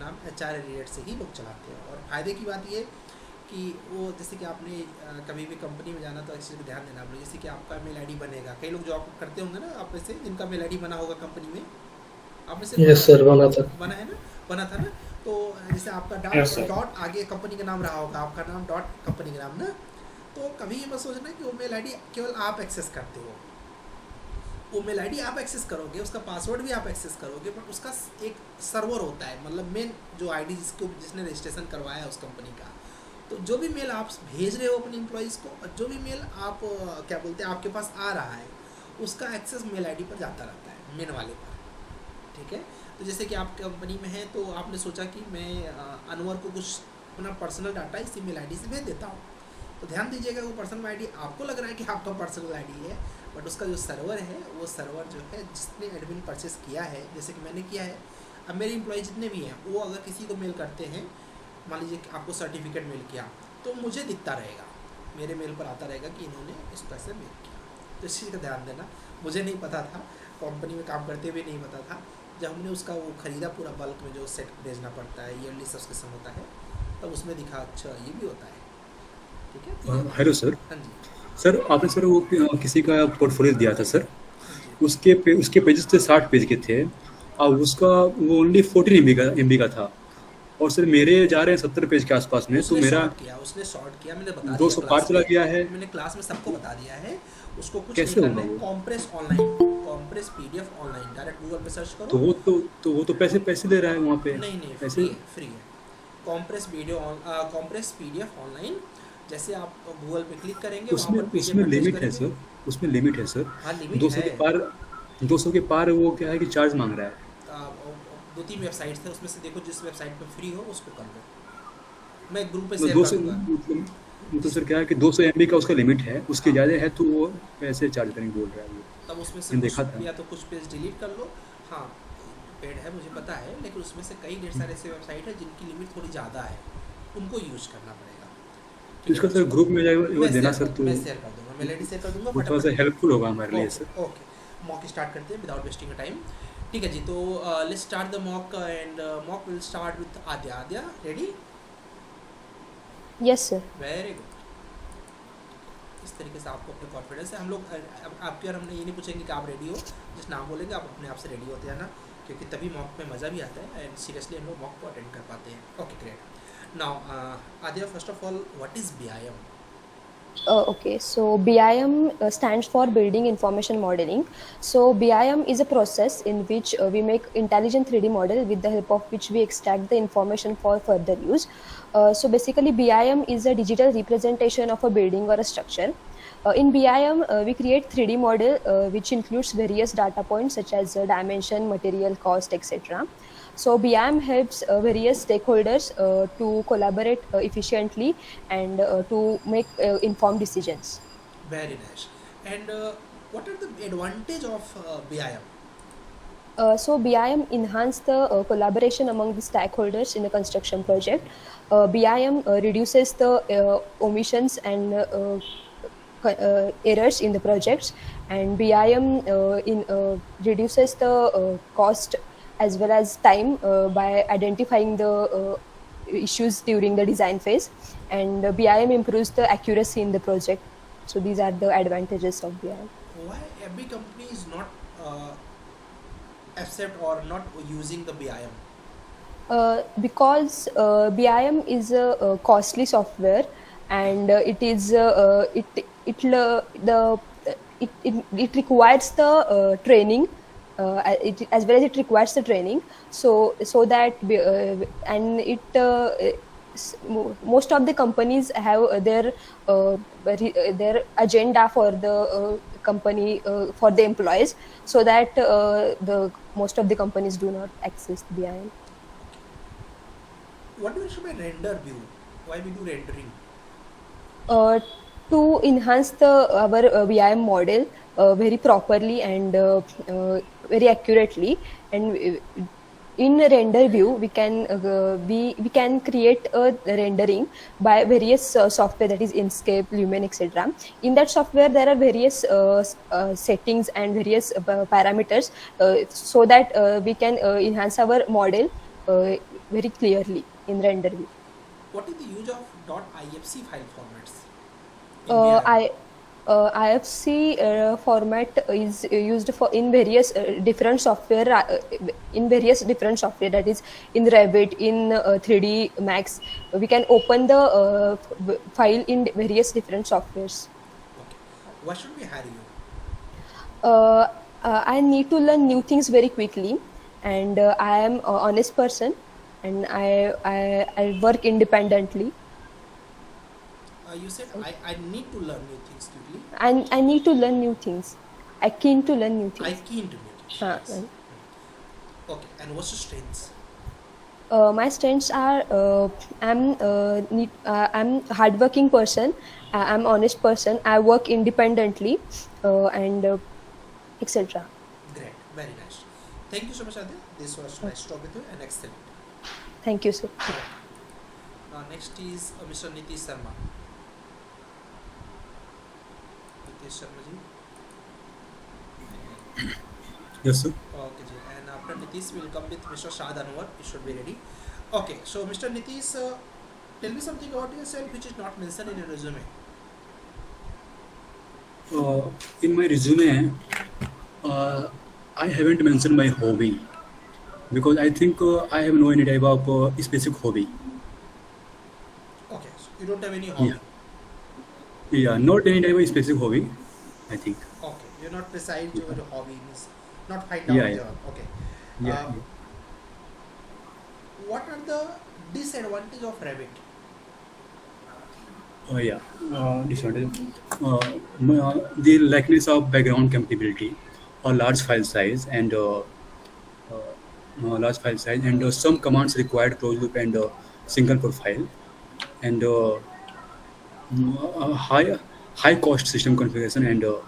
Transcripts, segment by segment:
नाम HR related से ही लोग चलाते हैं। और फ़ायदे की बात ये कि वो जैसे कि आपने कभी भी कंपनी में जाना तो इस चीज़ को ध्यान देना आप लोग, जैसे कि आपका मेल आईडी बनेगा, कई लोग जॉब करते होंगे ना आप में से जिनका मेल आईडी बना होगा कंपनी में, आप में से यस सर, बना था। बना है ना, बना था ना। तो जैसे आपका यस डॉट सर। डॉट आगे कंपनी का नाम रहा होगा, आपका नाम डॉट कंपनी का नाम ना, तो कभी ये मत सोचना कि वो मेल आईडी केवल आप एक्सेस करते हो। वो मेल आईडी आप एक्सेस करोगे, उसका पासवर्ड भी आप एक्सेस करोगे, बट उसका एक सर्वर होता है, मतलब मेन जो आईडी जिसने रजिस्ट्रेशन करवाया है उस कंपनी का। तो जो भी मेल आप भेज रहे हो अपने एम्प्लॉयज़ को, और जो भी मेल आप क्या बोलते हैं आपके पास आ रहा है, उसका एक्सेस मेल आईडी पर जाता रहता है, मेन वाले पर। ठीक है। तो जैसे कि आप कंपनी में हैं तो आपने सोचा कि मैं अनवर को कुछ अपना पर्सनल डाटा इसी मेल आईडी से भेज देता हूँ, तो ध्यान दीजिएगा वो पर्सनल आईडी आपको लग रहा है कि आपका पर्सनल आईडी है, बट उसका जो सर्वर है वो सर्वर जो है जिसने एडमिन परचेस किया है, जैसे कि मैंने किया है, अब मेरे एम्प्लॉय जितने भी हैं वो अगर किसी को मेल करते हैं, मान लीजिए कि आपको सर्टिफिकेट मेल किया, तो मुझे दिखता रहेगा, मेरे मेल पर आता रहेगा कि इन्होंने इस पैसे मेल किया। तो इस चीज़ का ध्यान देना, मुझे नहीं पता था, कंपनी में काम करते हुए नहीं पता था। जब हमने उसका वो ख़रीदा पूरा बल्क में जो सेट भेजना पड़ता है, ईयरली सब्सक्रिप्शन होता है, तब उसमें दिखा अच्छा ये भी होता है। ठीक है, तो ये हेलो सर। हाँ जी, सर आपने सर वो किसी का पोर्टफोलियो दिया था सर, हाँ जी। उसके पेजेस थे 60 पेज के थे, अब उसका वो ओनली 14 एमबी का था, और सर मेरे जा रहे हैं 70 पेज के आसपास में, तो मेरा उसने शॉर्ट किया, मैंने बता दिया 200 पार क्लास चला में, गया है। मैंने क्लास में सबको बता दिया है। उसको कुछ नहीं कैसे करना होगा है, वो? Compress online, compress PDF online, direct Google पे सर्च तो करो। वो तो पैसे पैसे ले रहा है वहाँ पे। नहीं नहीं, फ्री पैसे है, फ्री है। कॉम्प्रेस पीडीएफ ऑनलाइन, जैसे आप गूगल पे क्लिक करेंगे वहाँ उसमें पर पीडीएफ उसमें में अटैच लिमिट है करेंगे। सर, उसमें लिमिट है सर। हाँ, लिमिट 200 है। के पार, 200 के पार वो क्या है कि चार्ज मांग रहा है। दो तीन वेबसाइट्स हैं, उसमें से देखो जिस वेबसाइट पर फ्री हो उसको कर लो, मैं ग्रुप पे मतलब शेयर दो कर सौ दूंगा। मतलब सर क्या है कि 200 एमबी का उसका लिमिट है, उसके हाँ, ज़्यादा है तो वो पैसे चार्ज करेंगे बोल रहा है वो। तब उसमें से मैंने कुछ देखा था। या तो कुछ पेज डिलीट कर लो। हाँ, पेड है मुझे पता है, लेकिन उसमें से कई ढेर सारे ऐसे वेबसाइट है जिनकी लिमिट थोड़ी ज़्यादा है, उनको यूज करना पड़ेगा। तो ठीक है इसका सर बच्चों, ग्रुप में जाएगा वो देना सर, तो मैं शेयर कर दूंगा, मेल आईडी शेयर कर दूंगा वो थोड़ा सा फटाफट। हेल्पफुल होगा हमारे लिए okay sir. Okay, mock start करते हैं विदाउट वेस्टिंग टाइम। ठीक है जी, तो let's start the mock, and mock will start with Aadya. Aadya ready? Yes, sir. Very good. इस तरीके से आपको अपने कॉन्फिडेंस है, हम लोग अब आपके और हमने ये नहीं पूछेंगे कि आप रेडी हो, जिस नाम बोलेंगे आप अपने आप से रेडी होते जाना, क्योंकि तभी मॉक में मज़ा भी आता है एंड सीरियसली हम लोग मॉक को अटेंड कर पाते हैं। Okay great. Now Aadya, first of all what is BIM? Okay, so BIM stands for Building Information Modeling. So BIM is a process in which we make intelligent 3D model with the help of which we extract the information for further use. So basically BIM is a digital representation of a building or a structure. In BIM, we create 3D model which includes various data points such as dimension, material, cost, etc. So BIM helps various stakeholders to collaborate efficiently and to make informed decisions. Very nice. And what are the advantage of BIM? So BIM enhance the collaboration among the stakeholders in a construction project. BIM reduces the omissions and errors in the projects, and BIM reduces the cost as well as time by identifying the issues during the design phase, and BIM improves the accuracy in the project. So these are the advantages of BIM. Why every company is not accept or not using the BIM? Because BIM is a costly software, and it requires the training, as well as it requires the training. So that and it most of the companies have their agenda for the company for the employees, so that the most of the companies do not access BIM. What do you mean by render view? Why we do rendering? uh, to enhance our BIM model very properly and very accurately. And in render view, we can create a rendering by various software, that is Inkscape, Lumen, etc. In that software, there are various settings and various parameters, so that we can enhance our model very clearly in render view. What is the use of .ifc file formats in Uh, BIM? I IFC format is used for in various different software in various different software, that is in Revit, in 3D Max. We can open the file in various different softwares. Okay. Why should we hire you? uh, I need to learn new things very quickly, and I am an honest person, and I work independently, You said I need to learn new things quickly. and I need to learn new things. I keen to learn new I things. keen to new things. Huh, Yes. Okay. And what's your strengths? my strengths are I'm hardworking person. I'm honest person. I work independently, and etc. Great. Very nice. Thank you so much, Adil. This was nice to talk with you and excellent. Thank you, sir. Now next is Mr. Nitish Sharma. Nitish Sharma ji. Yes, sir. Okay ji. And after Nitish, we will come with Mr. Shad Anwar. You should be ready. Okay. So Mr. Nitish, tell me something about yourself which is not mentioned in your resume. In my resume, I haven't mentioned my hobby because I think I have no any type of specific hobby. Okay. So you don't have any hobby. Yeah. Yeah, not any type of specific hobby, I think. Okay. You're not precise your hobby means not find out Yeah, the yeah. okay. Yeah. Uh, what are the disadvantages of Revit? Yeah. Disadvantage. The likeness of background compatibility, or large file size, and some commands required closed loop and single profile, and high cost system configuration, and uh,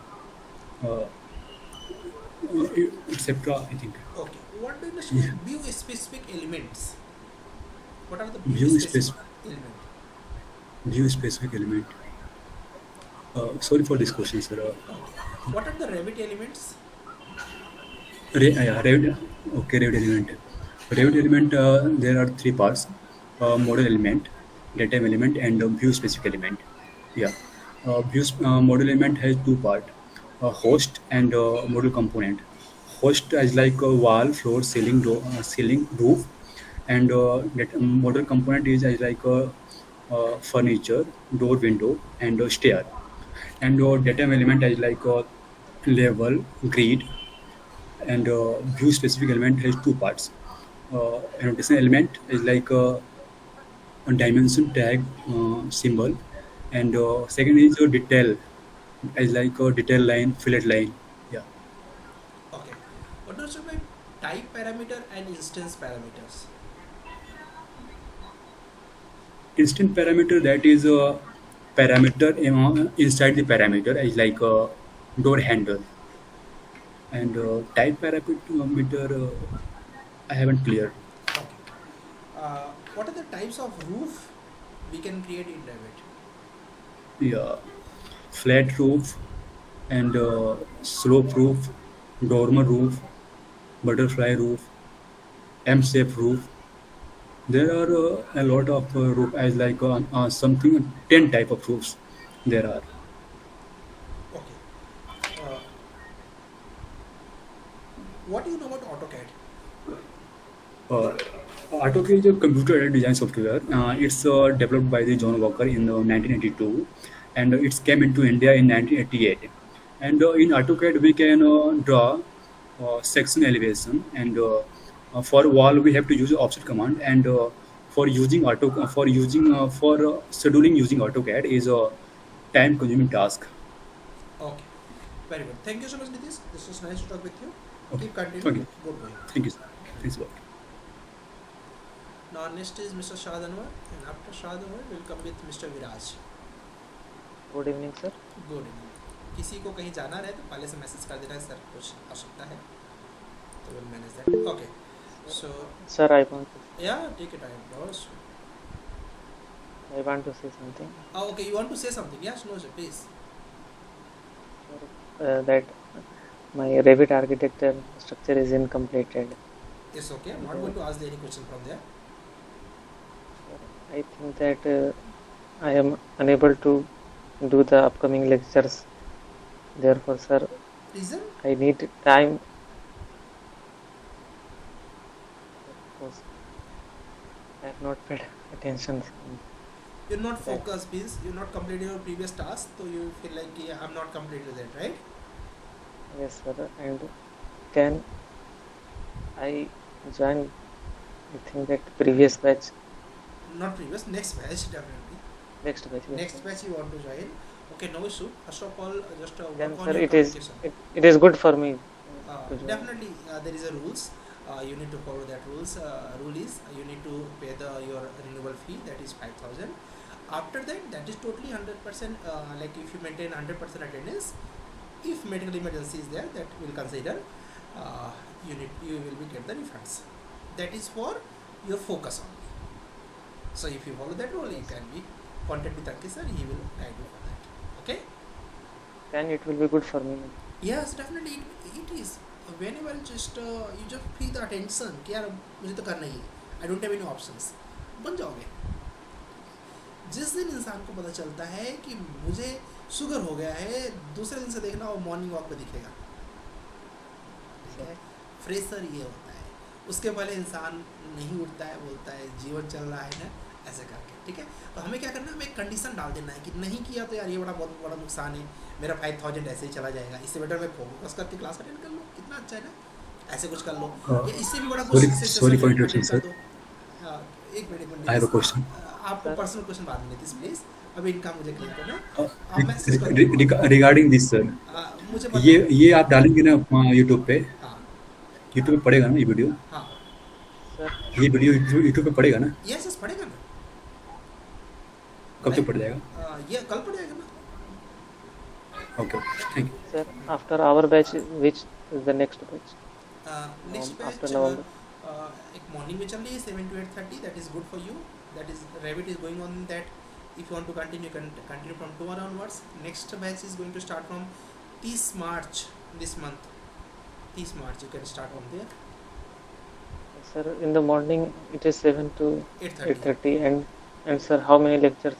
etc. I think. Okay. What do you Yeah. understand? View specific elements. What are the View specific specific elements? view specific element. Sorry for this question, sir. What are the Revit elements? Revit. Okay, Revit element. Revit element. There are three parts: model element, data element, and view specific element. Yeah. Model element has two parts: host and model component. Host is like a wall, floor, ceiling, roof, and model component is like a furniture, door, window, and stair. And data element is like a level, grid, and view specific element has two parts. Annotation element is like a dimension tag symbol, and second is a detail is like a detail line, fillet line. Yeah. Okay. What do you understand by type parameter and instance parameters? Instant parameter, that is a parameter inside the parameter is like a door handle, and type parameter I haven't cleared. Okay. What are the types of roof we can create in Revit? Yeah, flat roof and slope roof, dormer roof, butterfly roof, M-shape roof. There are a lot of roof as like something 10 type of roofs there are. Okay. Uh, what do you know about AutoCAD? AutoCAD is a computer-aided design software. It's developed by the John Walker in 1982, and it came into India in 1988. And in AutoCAD, we can draw section elevation, and for wall we have to use offset command. And for scheduling using AutoCAD is a time-consuming task. Okay. Very good. Thank you so much, Nitish. This was nice to talk with you. Okay. Keep continuing. Okay. Good going. Thank you, sir. Thanks a lot. Now next is Mr. Shad Anwar, and after Shad Anwar, we'll come with Mr. Viraj. Good evening sir. Good evening. किसी को कहीं जाना रहे तो पहले से message कर देना है, सर कुछ आवश्यकता है तो will manage that. Okay. So Sir, या take it time boss. I want to say something. Okay, you want to say something? Yes, no sir, please. That my Revit architecture structure is incompleted. It's okay. I'm not going to ask any question from there. I think that I am unable to do the upcoming lectures. Therefore, sir, Reason? I need time. Because I have not paid attention. You're not focused means you're not completing your previous task, so you feel like yeah, I'm not completed that, right? Yes, sir. And can I join? I think that previous batch, Not previous, next batch definitely. next batch. Yes, Next sir. batch you want to join. Okay, no issue. First of all, just Then, work on sir, your it is communication. it is good for me to join. Definitely, there is a rules. You need to follow that rules. Rule is you need to pay your renewal fee, that is 5,000. After that, that is totally 100%. Like if you maintain 100% attendance, if medical emergency is there, that will consider. You will be get the refunds. That is for your focus only. So if you follow that rule, you can be contact with Ankit sir. He will guide you for that. Okay. Then it will be good for me. Yes, definitely it is. Whenever just you just feel the attention कि यार मुझे तो करना ही है. I don't have any options. बन जाओगे. जिस दिन इंसान को पता चलता है कि मुझे शुगर हो गया है, दूसरे दिन से देखना वो मॉर्निंग वॉक पे दिखेगा. ठीक है. फ्रेशर ये होता है. उसके पहले इंसान नहीं उठता है, बोलता है जीवन चल रहा है ना, ऐसे करके. ठीक है. तो हमें क्या करना है, हमें एक कंडीशन डाल देना है कि नहीं किया तो यार ये बहुत बड़ा नुकसान है, मेरा 5,000 ऐसे ही चला जाएगा. इससे बेटर मैं फोकस करके क्लास अटेंड कर लो, कितना अच्छा है ना. ऐसे कुछ कर लो. या इससे भी बड़ा कुछ sorry for interruption, sir. एक minute. I have a question. आपको पर्सनल क्वेश्चन बाद में लेती प्लीज. अभी इनका मुझे क्लियर करना. Uh, आप मैसेज करो. regarding this, sir, मुझे पता. ये आप डालेंगे ना YouTube पे, हाँ YouTube पे पड़ेगा ना ये वीडियो? हाँ. Sir, ये वीडियो YouTube पे पड़ेगा ना? यस पढ़ेगा ना. कब तक पड़ जाएगा? ये कल पढ़ेगा ना. Okay, thank you. sir, after our batch, which is the next batch? Next After batch November. एक मॉर्निंग में चल रही है 7 to 8:30. That is good for you. That is Revit is going on that. If you want to continue, you can continue from tomorrow onwards. Next batch is going to start from 30 March this month. 30 March you can start from there. Sir, in the morning it is 7 to 8:30. 8:30, and sir, how many lectures?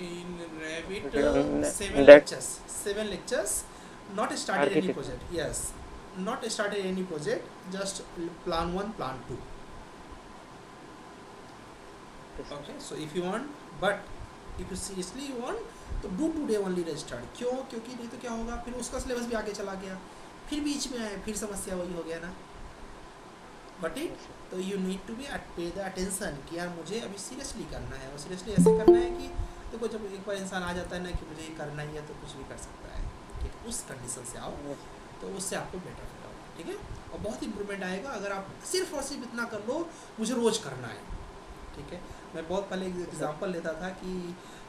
In Revit, Okay, on 7 that- lectures. 7 lectures. Not started any Architect. project. Yes. Not started any project. Just plan 1, plan 2. Yes, sir. Okay. So if you want, but if you seriously want, तो do today only restart. क्यों? क्योंकि नहीं तो क्या होगा, फिर उसका syllabus भी आगे चला गया, फिर बीच में आया, फिर समस्या वही हो गया ना. But it Yes, sir. तो यू नीड टू बी पे द अटेंशन कि यार मुझे अभी सीरियसली करना है. और सीरियसली ऐसे करना है कि देखो जब एक बार इंसान आ जाता है ना कि मुझे ये करना ही है तो कुछ भी कर सकता है. ठीक है. उस कंडीशन से आओ Yes, तो उससे आपको बेटर फील होगा. ठीक है. और बहुत इंप्रूवमेंट आएगा अगर आप सिर्फ और सिर्फ इतना कर लो मुझे रोज़ करना है. ठीक है. मैं बहुत पहले एक एग्जांपल लेता था कि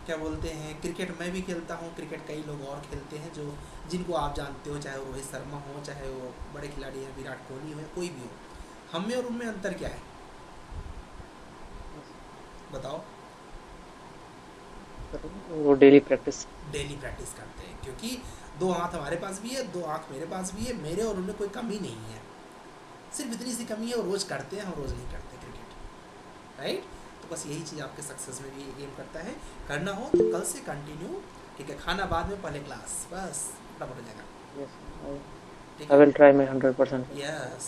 क्या बोलते हैं, क्रिकेट मैं भी खेलता हूँ, क्रिकेट कई लोग और खेलते हैं जो जिनको आप जानते हो, चाहे वो रोहित शर्मा हो, चाहे वो बड़े खिलाड़ी हैं विराट कोहली हो, कोई भी हो. हम में और उनमें अंतर क्या है बताओ. sir, वो डेली प्रैक्टिस. डेली प्रैक्टिस करते हैं क्योंकि 2 हाथ हमारे पास भी है, 2 आँख मेरे पास भी है. मेरे और उनमें कोई कमी नहीं है, सिर्फ इतनी सी कमी है, वो रोज़ करते हैं, हम रोज़ नहीं करते क्रिकेट. राइट. तो बस यही चीज़ आपके सक्सेस में भी एम करता है. करना हो तो कल से कंटिन्यू. ठीक है. खाना बाद में, पहले क्लास. बस फटाफट हो जाएगा. Yes, ठीक I है. will try my 100%. Yes,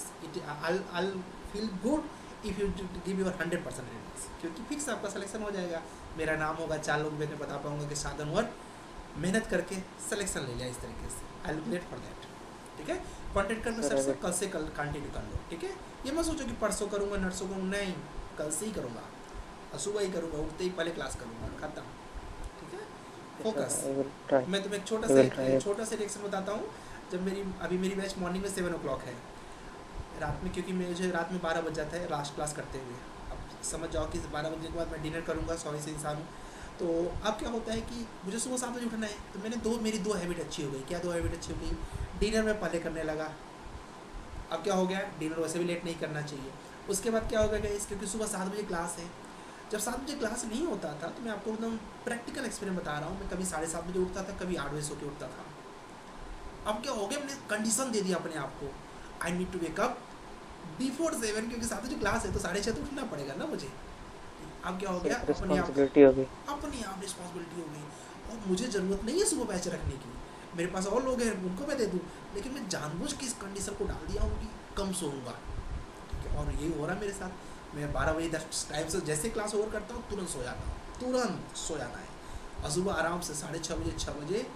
I'll feel good if you give your 100% attendance. क्योंकि फिक्स आपका सिलेक्शन हो जाएगा. मेरा नाम होगा, 4 लोग मैं बता पाऊंगा कि साधन वर्ड मेहनत करके सिलेक्शन ले लिया इस तरीके से. I will great for that. ठीक है. कॉन्टेक्ट करके सर से कल से कल कंटिन्यू कर लो. ठीक है. ये मत सोचो कि परसों करूँगा, नर्सों को नहीं, कल से ही करूँगा, सुबह ही करूँगा, उठते ही पहले क्लास करूँगा, खत्म. ठीक है. Yes, focus. sir, I will try. मैं तुम्हें एक छोटा सा रिएक्शन बताता हूँ. जब मेरी बैच मॉर्निंग में 7 o'clock है, रात में, क्योंकि मुझे रात में 12 बज जाता है लास्ट क्लास करते हुए. अब समझ जाओ कि 12 बजे के बाद मैं डिनर करूँगा, 100 से इंसान हूँ. तो अब क्या होता है कि मुझे सुबह 7 बजे उठना है. तो मेरी 2 हैबिट अच्छी हो गई. क्या 2 हैबिट अच्छी हो गई? डिनर में पहले करने लगा. अब क्या हो गया, डिनर वैसे भी लेट नहीं करना चाहिए. उसके बाद क्या हो गया गाइस, क्योंकि सुबह 7 बजे क्लास है. जब 7 बजे क्लास नहीं होता था तो मैं आपको एकदम प्रैक्टिकल एक्सपीरियंस बता रहा हूँ. मैं कभी 7:30 बजे उठता था, कभी 8 बजे सो के उठता था. अब क्या हो गया, मैंने कंडीशन दे दिया अपने आप को, I need to wake up before 7, क्योंकि 7 बजे क्लास है तो 6:30 तो उठना पड़ेगा ना मुझे. अब क्या हो गया, सेल्फ अपने आप रिस्पॉन्सिबिलिटी होगी। रिस्पॉन्सिबिलिटी हो गई, और मुझे ज़रूरत नहीं है सुबह बैच रखने की, मेरे पास और लोग हैं उनको मैं दे दूँ, लेकिन मैं जानबूझ के इस कंडीशन को डाल दिया हूँ कि कम सोऊंगा, ठीक है। और यही हो रहा है मेरे साथ, मैं 12 बजे 10 टाइम से जैसे क्लास ओवर करता हूँ तुरंत सो जाता हूँ, तुरंत सो जाना है, और सुबह आराम से 6:30 6 बजे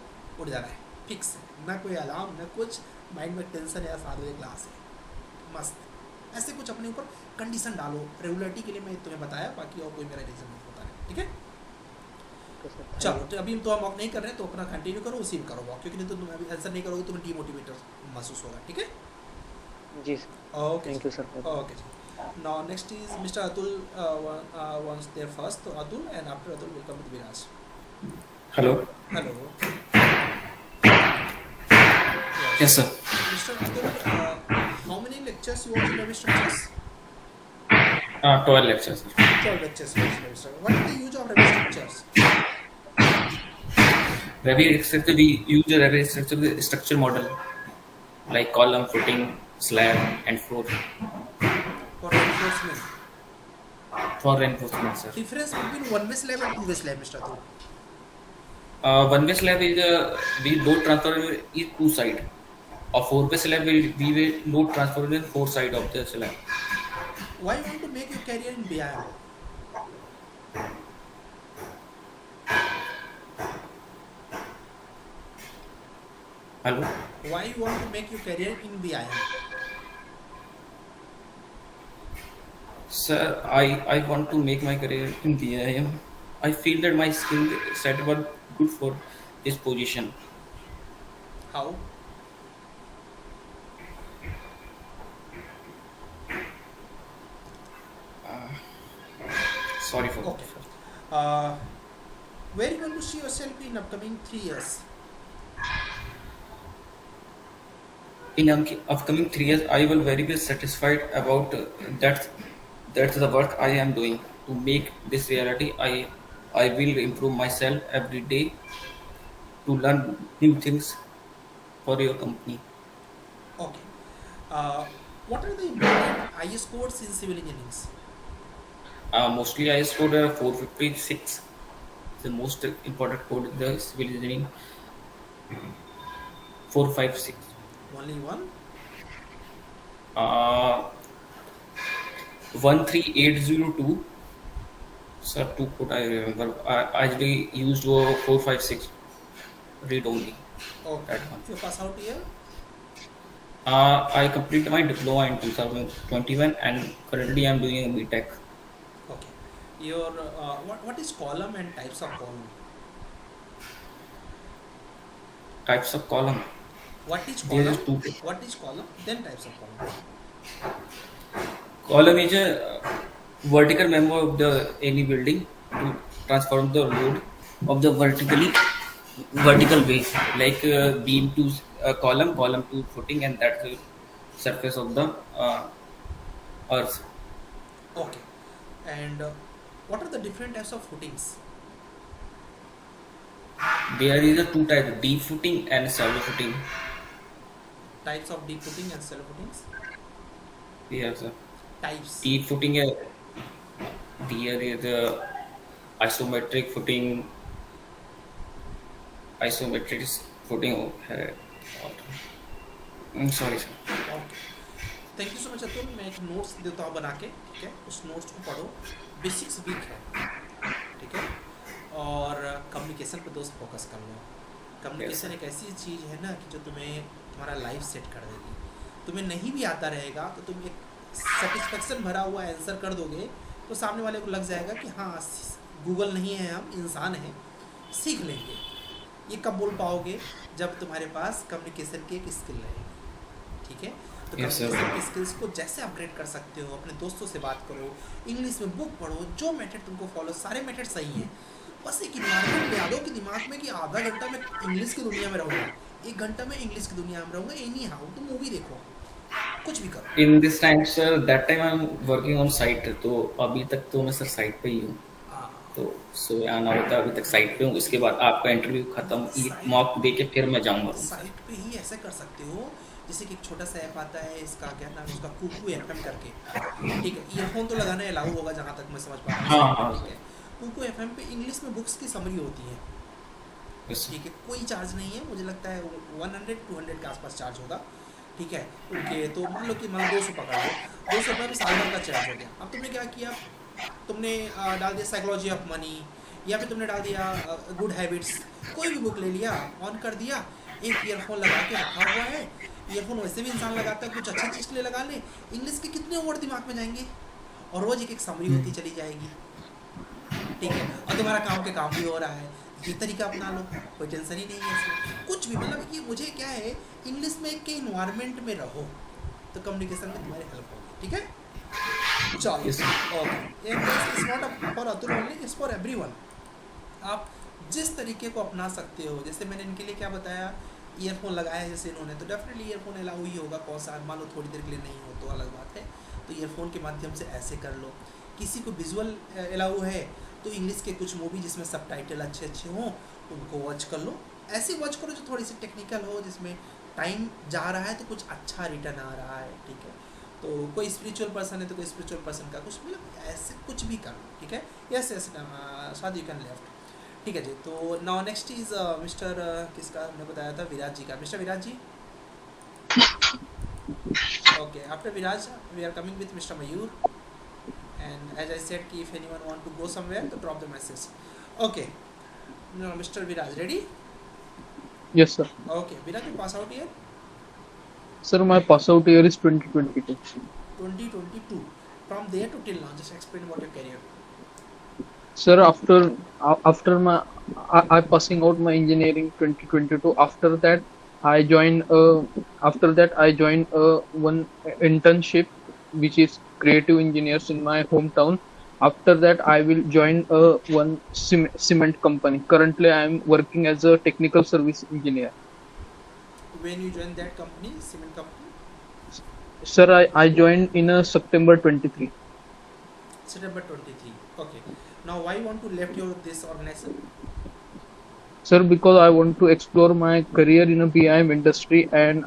उठ जाना है, फिक्स है, ना कोई अलार्म ना कुछ, माइंड में टेंशन है, 7 बजे क्लास है, मस्त। ऐसे कुछ अपने ऊपर कंडीशन डालो, रेगुलरिटी के लिए मैं तुम्हें बताया, बाकी और कोई मेरा रीज़न नहीं होता है, ठीक है। ओके सर, चलो, तो अभी तो हम वॉक नहीं कर रहे हैं, तो अपना कंटिन्यू करो, उसी में करो वॉक, क्योंकि नहीं तो तुम अभी आंसर नहीं करोगे तुम्हें डीमोटिवेटर महसूस होगा, ठीक है। जी sir, okay thank you sir. Okay जी। Now next is mister Atul once there first, तो Atul, and after Atul will come with Viraj. Hello. Hello, Yes, sir. Mister Atul, how many lectures you watch in every structures? 12 lectures, sir. 12 lectures in every structure. What is the use of every structures? Revit structure, we use a Revit structure model like column, footing, slab, and floor For reinforcement. for reinforcement, sir. Difference between one-way slab and two-way slab, Mr. Atul. One-way slab is we load transfer is two side. A four-way slab we will load transfer in four side of the slab. Why you want to make your career in BIM? Hello. Why you want to make your career in BIM? Sir, I want to make my career in BIM. I feel that my skill set were good for this position. How? Sorry for Okay. Uh, where you want to see yourself in upcoming 3 years? In upcoming 3 years, I will very be satisfied about that. That's the work I am doing to make this reality. I will improve myself every day to learn new things for your company. Okay. What are the important IS codes in civil engineering? Mostly I scored 456. The most important code in the civil engineering 456. Only one? Uh, 13802. Sir, two code I remember. I actually used 456. Read only Okay. that one. You pass out here? I completed my diploma in 2021 and currently I'm doing a BTech. Okay. Your what is column and types of column? Types of column. What is There is column? two. What is column? Then types of column. Column is a vertical member of the any building to transform the load of the vertical way, like beam to column to footing, and that's the surface of the earth. Okay. And what are the different types of footings? There is a two types: deep footing and shallow footing. Types of deep footing and shallow footings? Yes, sir. Types. Deep footing is there is the isometric footing. Isometric footing. I'm sorry, sir. Okay, thank you so much Atul. मैं एक notes देता हूँ बना के, ठीक है, उस notes को पढ़ो। बेसिक्स वीक है, ठीक है, और कम्युनिकेशन पे दोस्त फोकस कर लो। कम्युनिकेशन एक ऐसी चीज़ है ना कि जो तुम्हारा लाइफ सेट कर देगी। तुम्हें नहीं भी आता रहेगा तो तुम एक सेटिस्फेक्शन भरा हुआ आंसर कर दोगे तो सामने वाले को लग जाएगा कि हाँ, गूगल नहीं है, हम इंसान हैं, सीख लेंगे। ये कब बोल पाओगे? जब तुम्हारे पास कम्युनिकेशन की एक स्किल रहेगी, ठीक है। तो Yes, sir. कम्युनिकेशन की स्किल्स को जैसे अपग्रेड कर सकते हो, अपने दोस्तों से बात करो, इंग्लिश में बुक पढ़ो, जो मेथड तुमको फॉलो, सारे मेथड सही हैं। बस एक इन्वायरमेंट ले आ दो कि दिमाग में कि आधा घंटा मैं इंग्लिश की दुनिया में रहूँगा, 1 घंटा मैं इंग्लिश की दुनिया में रहूँगा, एनी हाउ तुम मूवी देखो, कुछ भी करो। In this time, sir, that time I'm working on site. तो अभी तक तो मैं सर साइट पे ही हूँ। हाँ, तो सो आना होता है, अभी तक साइट पे हूँ। उसके बाद आपका इंटरव्यू खत्म, मॉक दे के फिर मैं जाऊँगा। साइट पे ही ऐसे कर सकते हो जैसे कि एक छोटा सा ऐप आता है, इसका क्या नाम है उसका, कुकू एफएम करके, ठीक है। ईयरफोन तो लगाना अलाउ होगा जहाँ तक मैं समझ पा रहा हाँ हूँ, हाँ ठीक है। कुकू एफएम पे इंग्लिश में बुक्स की समरी होती है, yes, ठीक है। कोई चार्ज नहीं है, मुझे लगता है 100-200 के आसपास चार्ज होगा, ठीक है। उनके तो मान लो कि 200 पकड़ लो, 200 रुपये में साल भर का चार्ज हो गया। अब तुमने क्या किया, तुमने डाल दिया साइकोलॉजी ऑफ मनी, या फिर तुमने डाल दिया गुड हैबिट्स, कोई भी बुक ले लिया, ऑन कर दिया, एक ईयरफोन लगा के रखा हुआ है। ईयरफोन वैसे भी इंसान लगाता है कुछ अच्छी चीज़ के लिए लगा ले, इंग्लिश के कितने वर्ड दिमाग में जाएंगे, और रोज एक एक समरी होती चली जाएगी, ठीक है। और तुम्हारा काम के काम भी हो रहा है, ये तरीका अपना लो, कोई टेंशन ही नहीं है इसमें कुछ भी। मतलब ये मुझे क्या है, इंग्लिश में के इन्वायरमेंट में रहो तो कम्युनिकेशन में तुम्हारी हेल्प होगी, ठीक है। चलो Yes. Okay, it's not for Atul only, it's for everyone. आप जिस तरीके को अपना सकते हो, जैसे मैंने इनके लिए क्या बताया, ईयरफोन लगाया है जैसे इन्होंने, तो डेफिनेटली ईयरफोन अलाउ ही होगा। कौन सा मान लो थोड़ी देर के लिए नहीं हो तो अलग बात है, तो ईयरफोन के माध्यम से ऐसे कर लो। किसी को विजुअल अलाउ है तो इंग्लिश के कुछ मूवी जिसमें सबटाइटल अच्छे अच्छे हों उनको वॉच कर लो। ऐसे वॉच करो जो थोड़ी सी टेक्निकल हो, जिसमें टाइम जा रहा है तो कुछ अच्छा रिटर्न आ रहा है, ठीक है। तो कोई स्पिरिचुअल पर्सन है तो कोई स्पिरिचुअल पर्सन का कुछ, मतलब ऐसे कुछ भी करो, ठीक है। यस यस शादी यू कैन लेफ्ट, ठीक है जी। तो नाउ नेक्स्ट इज मिस्टर किसका हमने बताया था, विराज जी का। Mister Viraj ji, okay. After Viraj we are coming with mister Mayur, and as I said कि if anyone want to go somewhere तो drop the message, okay। No, Mr. Viraj, ready? Yes, sir. Okay, Viraj, you pass out year Sir, my pass out year is 2022. 2022. From there to till now, just explain about your career. Sir, after my I passing out my engineering 2022. After that I joined one internship which is creative engineers in my hometown. After that I will join one cement company. Currently I am working as a technical service engineer. When you joined that company, cement company? Sir, I joined in September 23. September 23. Okay. Now why you want to left this organization? Sir, because I want to explore my career in a BIM industry, and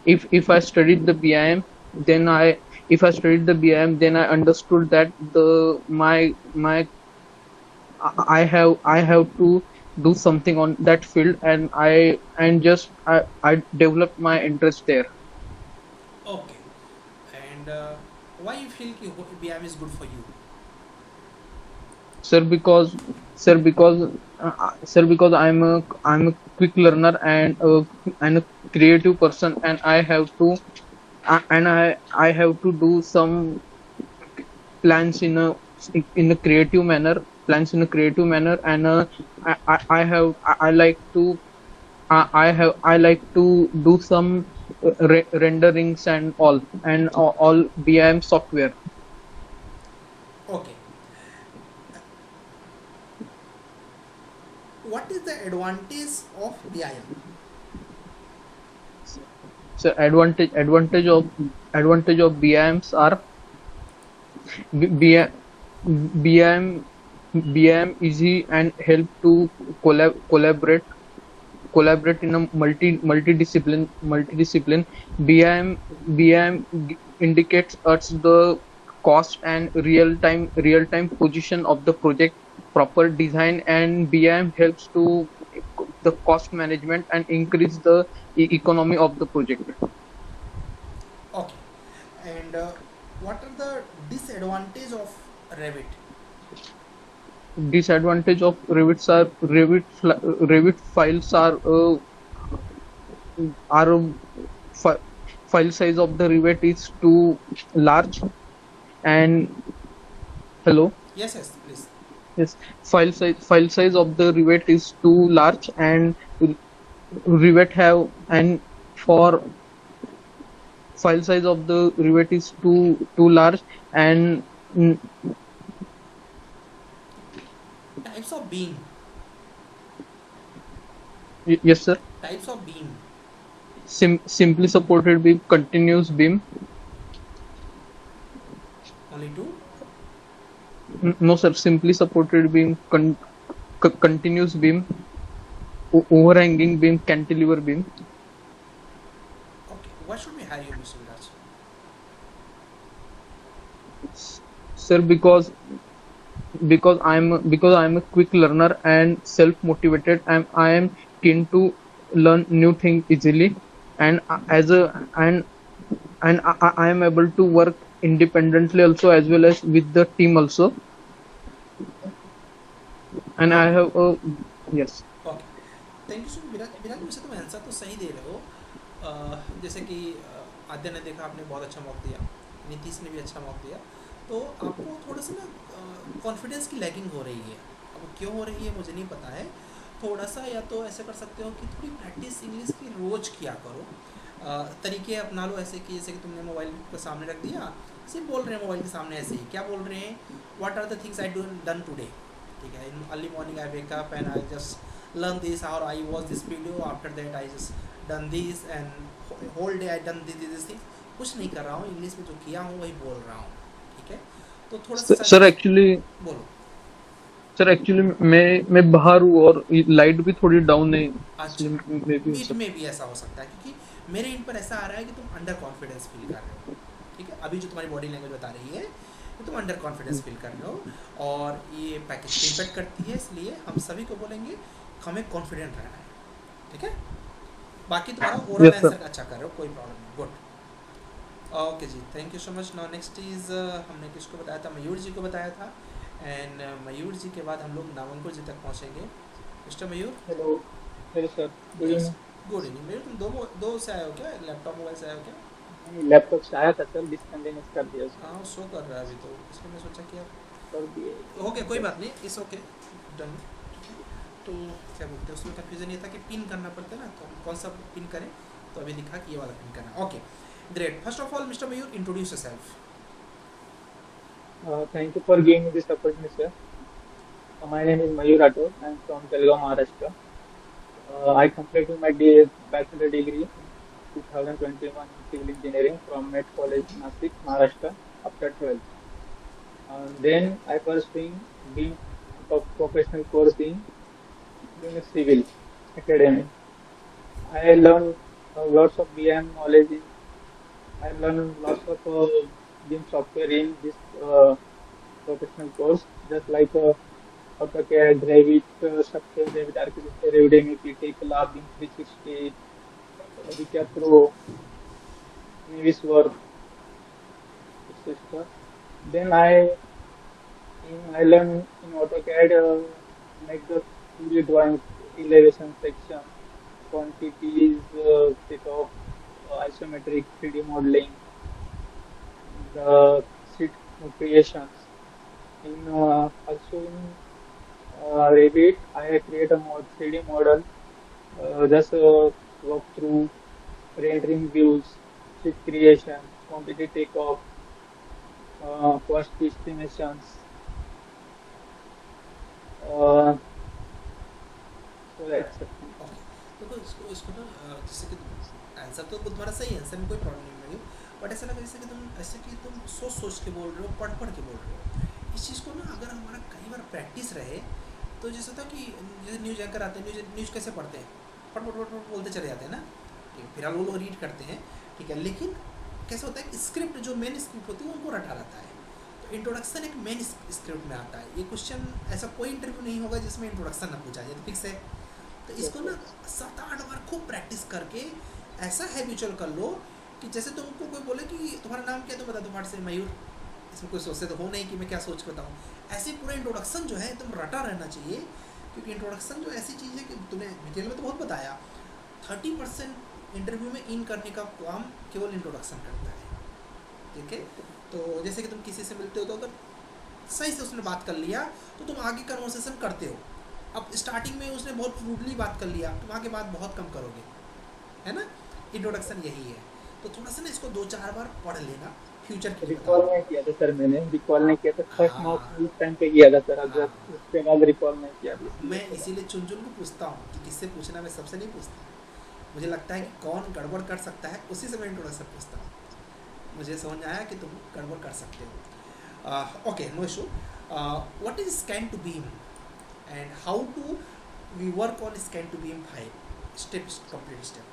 if I studied the BIM, then I understood that I have to do something on that field, and I developed my interest there. Okay. And why you feel कि BIM is good for you? Sir, because I'm a quick learner and a creative person, and I have to do some plans in a creative manner, and I like to do some renderings and all BIM software. Okay. What is the advantage of BIM? So advantage of BIMs are BIM easy and help to collaborate in a multidiscipline. BIM indicates us the cost and real time position of the project, proper design, and BIM helps to the cost management and increase the economy of the project. Okay. And what are the disadvantage of Revit? Disadvantage of Revit files file size of the Revit is too large, and hello. Yes, please. Yes, file size of the Revit is too large, and Revit have, and for file size of the Revit is too large, and Types of beam. yes sir. Types of beam. Simply supported beam, continuous beam. Only two. No sir, simply supported beam, continuous beam, overhanging beam, cantilever beam. hire you, Mr. Viraj? Sir, because I'm a quick learner and self motivated. I am keen to learn new things easily, and as a and I am able to work independently also, as well as with the team also. And I Okay. have a yes. Okay, thank you so much Viraj. Viraj वैसे तुम answer तो सही दे रहे हो। जैसे कि आद्या ने देखा, आपने बहुत अच्छा मॉक दिया, नीतीश ने भी अच्छा मॉक दिया, तो आपको थोड़ा सा ना कॉन्फिडेंस की लैगिंग हो रही है। अब क्यों हो रही है मुझे नहीं पता है। थोड़ा सा या तो ऐसे कर सकते हो कि थोड़ी प्रैक्टिस इंग्लिश की रोज़ किया करो। तरीके अपना लो ऐसे कि जैसे कि तुमने मोबाइल को सामने रख दिया, सिर्फ बोल रहे हैं मोबाइल के सामने ऐसे ही, क्या बोल रहे हैं, what are the things I done today. ठीक है, in early morning I wake up and I just learn this, or I watch this video, after that I just done this, and whole day I done this thing। कुछ नहीं कर रहा हूँ, English में जो किया हूँ वही बोल रहा हूँ। ठीक है, तो थोड़ा सा सर एक्चुअली बोलो। सर एक्चुअली मैं बाहर हूँ और लाइट भी थोड़ी डाउन है, अच्छा, इसलिए मे भी हो बीच सकता में भी ऐसा हो सकता है, क्योंकि मेरे इन पर ऐसा आ रहा है कि तुम अंडर कॉन्फिडेंस फील कर रहे हो। ठीक है, अभी जो तुम्हारी बॉडी लैंग्वेज बता रही है कि तुम अंडर कॉन्फिडेंस फील कर रहे हो, और ये पैकेज इम्पैक्ट करती है। इसलिए हम सभी को बोलेंगे हमें कॉन्फिडेंट रहना है। ठीक है, बाकी तुम्हारा ओरल Yes, sir. आंसर अच्छा कर रहे हो, कोई प्रॉब्लम नहीं। गुड, ओके जी, thank you so much. Now next is हमने किसको बताया था, मयूर जी को बताया था, एंड मयूर जी के बाद हम लोग नावंकुर जी तक पहुंचेंगे। Mister Mayur. Hello hello sir, good evening. Good evening. Mayur, तुम दो से आए हो क्या, लैपटॉप मोबाइल से आए हो क्या? लैपटॉप से आया था सर, डिसकंटिन्यूस कर दिया सर। हाँ, शो कर रहा है अभी, तो इसलिए मैं सोचा कि कर दिए। ओके, कोई बात नहीं, इट्स ओके, डन। तो क्या बोलते हैं, उसमें कन्फ्यूजन ये था कि पिन करना पड़ता है ना, तो हम कौन सा पिन करें, तो अभी लिखा कि ये वाला पिन करना। Okay, great. First of all mister Mayur, introduce yourself. Thank you for giving me this opportunity, sir. My name is Mayur Rathod. I am from Belgaum, Maharashtra. I completed my bachelor degree in 2021 in civil engineering from Met College, Nasik, Maharashtra, after 12th. Then I pursuing being a professional course in civil academy. I learned lots of BIM knowledge. I learned lots of BIM software in this professional course, just like AutoCAD, Revit, Structure, Revit Architecture, Revit MEP, Tekla, BIM 360, Recap Pro, Navisworks, etc. Then I learned in AutoCAD make the 2D drawings, elevation section, quantities, set of isometric 3D modeling, the sheet creations. Also in Revit, I create a 3D model, just walk through rendering views, sheet creation, quantity takeoff, cost estimations. So that's it. Okay, तो इसको ना जैसे कि answer तो तुम्हारा सही है, answer में कोई प्रॉब्लम नहीं है, बट ऐसा लगा जैसे कि तुम सोच के बोल रहे हो, पढ़ के बोल रहे हो। इस चीज़ को ना अगर हमारा कई बार प्रैक्टिस रहे, तो जैसे होता है कि जैसे न्यूज़ एंकर आते हैं, न्यूज़ कैसे पढ़ते हैं, फट बोलते चले जाते हैं ना, ठीक है, फिर वो लोग रीड करते हैं, ठीक है, लेकिन कैसे होता है कि स्क्रिप्ट जो मेन स्क्रिप्ट होती है उनको रटा रहता है। तो इंट्रोडक्शन एक मेन स्क्रिप्ट में आता है। ये क्वेश्चन ऐसा कोई इंटरव्यू नहीं होगा जिसमें इंट्रोडक्शन ना पूछा जाए, तो फिक्स है। तो इसको ना 7-8 बार खूब प्रैक्टिस करके ऐसा हैबिचुअल कर लो कि जैसे तुमको कोई बोले कि तुम्हारा नाम क्या है, तो बता दो, फट से मयूर। इसमें कोई सोचते तो हो नहीं कि मैं क्या सोच के बताऊँ। ऐसे पूरा इंट्रोडक्शन जो है तुम रटा रहना चाहिए, क्योंकि इंट्रोडक्शन जो ऐसी चीज़ है कि तुमने डिटेल में तो बहुत बताया, 30% इंटरव्यू में इन करने का काम केवल इंट्रोडक्शन करता है। ठीक है, तो जैसे कि तुम किसी से मिलते हो, तो अगर सही से उसने बात कर लिया तो तुम आगे कन्वर्सेशन करते हो। अब स्टार्टिंग में उसने बहुत रूडली बात कर लिया, तुम आगे बात बहुत कम करोगे, है ना। इंट्रोडक्शन यही है। तो थोड़ा सा ना इसको 2-4 बार पढ़ लेना, फ्यूचर के लिए रिकॉल नहीं किया था सर, मैंने रिकॉल नहीं किया था, फर्स्ट मॉक उस टाइम पे किया था सर, अगर उसके बाद रिकॉल नहीं किया। मैं इसीलिए चुन को पूछता हूँ कि किससे पूछना, मैं सबसे नहीं पूछता। मुझे लगता है कि कौन गड़बड़ कर सकता है, उसी से मैं इंट्रोडक्शन पूछता हूँ। मुझे समझ आया कि तुम गड़बड़ कर सकते हो। Okay, no issue. What is scan to BIM and how to we work on scan to BIM 5 step, complete step.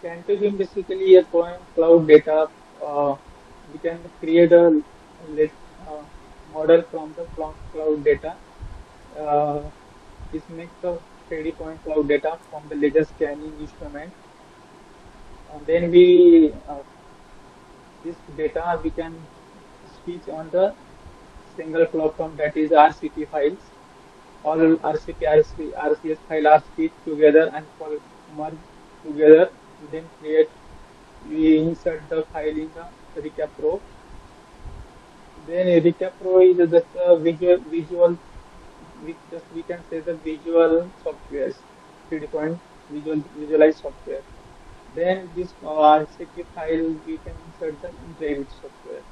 Scan to beam basically a point cloud data. We can create a let, uh, model from the cloud data. This makes the 3D point cloud data from the laser scanning instrument. And then this data we can stitch on the single platform, that is RCP files. All RCS file are stitched together and merged together. Then we insert the file in the Recap Pro. Then Recap Pro is just a visual. We can say the visual software, 3D point visualize software. Then this RCP file we can insert the Revit software.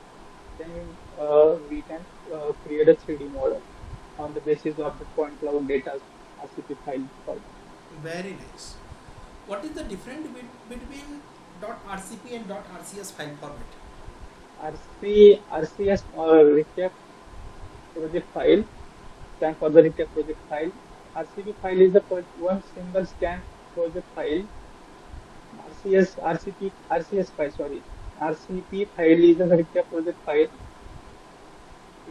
Then we can create a 3D model on the basis of the point cloud data RCP file. Very nice. What is the difference between .rcp and .rcs file format? RCS Recap project file stand for the Recap project file. RCP file is one single scan project file. RCS file, sorry. RCP file is a Recap project file.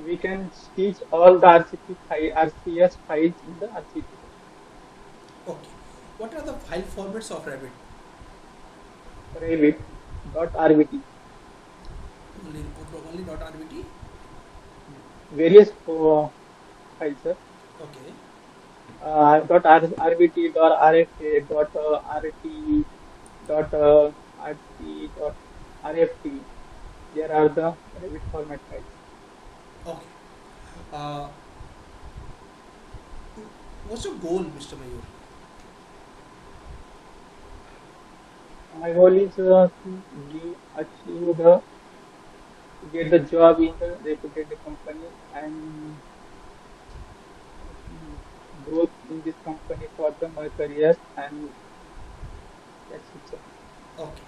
We can stitch all the RCS files in the RCP. Okay. What are the file formats of Revit? Revit .rbt. Only .rbt? Various files, sir. Okay. .rbt, .rfa, .rt, .rt, .rft. There are the Revit format files. Okay. What's your goal, Mr. Mayur? My goal is to get the job in the reputed company and growth in this company for my career, and that's it, sir. Okay,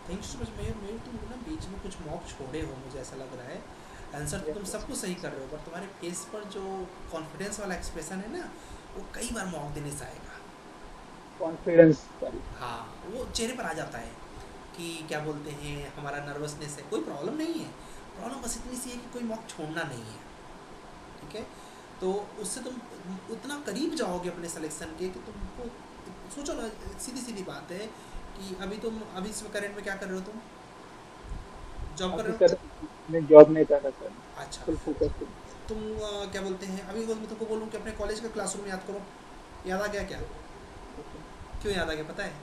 thank you so much mayor तुम ना बीच में कुछ mock छोड़े हो, मुझे ऐसा लग रहा है। आंसर तो तुम सब कुछ सही कर रहे हो, पर तुम्हारे फेस पर जो कॉन्फिडेंस वाला एक्सप्रेशन है ना, वो कई बार मॉक देने से आएगा। कॉन्फिडेंस, हाँ, वो चेहरे पर आ जाता है कि क्या बोलते हैं, हमारा नर्वसनेस है। कोई प्रॉब्लम नहीं है, प्रॉब्लम बस इतनी सी है कि कोई मॉक छोड़ना नहीं है, ठीक है। तो उससे तुम उतना करीब जाओगे अपने सिलेक्शन के कि तुमको सोचो ना, सीधी सीधी बात है कि अभी इस करंट में क्या कर रहे हो तुम? जॉब कर रहे हो? मैं जॉब नहीं कर रहा सर। अच्छा, फुल फोकस। तुम क्या बोलते हैं, अभी मैं तुमको बोलूँ कि अपने कॉलेज का क्लासरूम याद करो, याद आ गया क्या? क्यों याद आ गया पता है?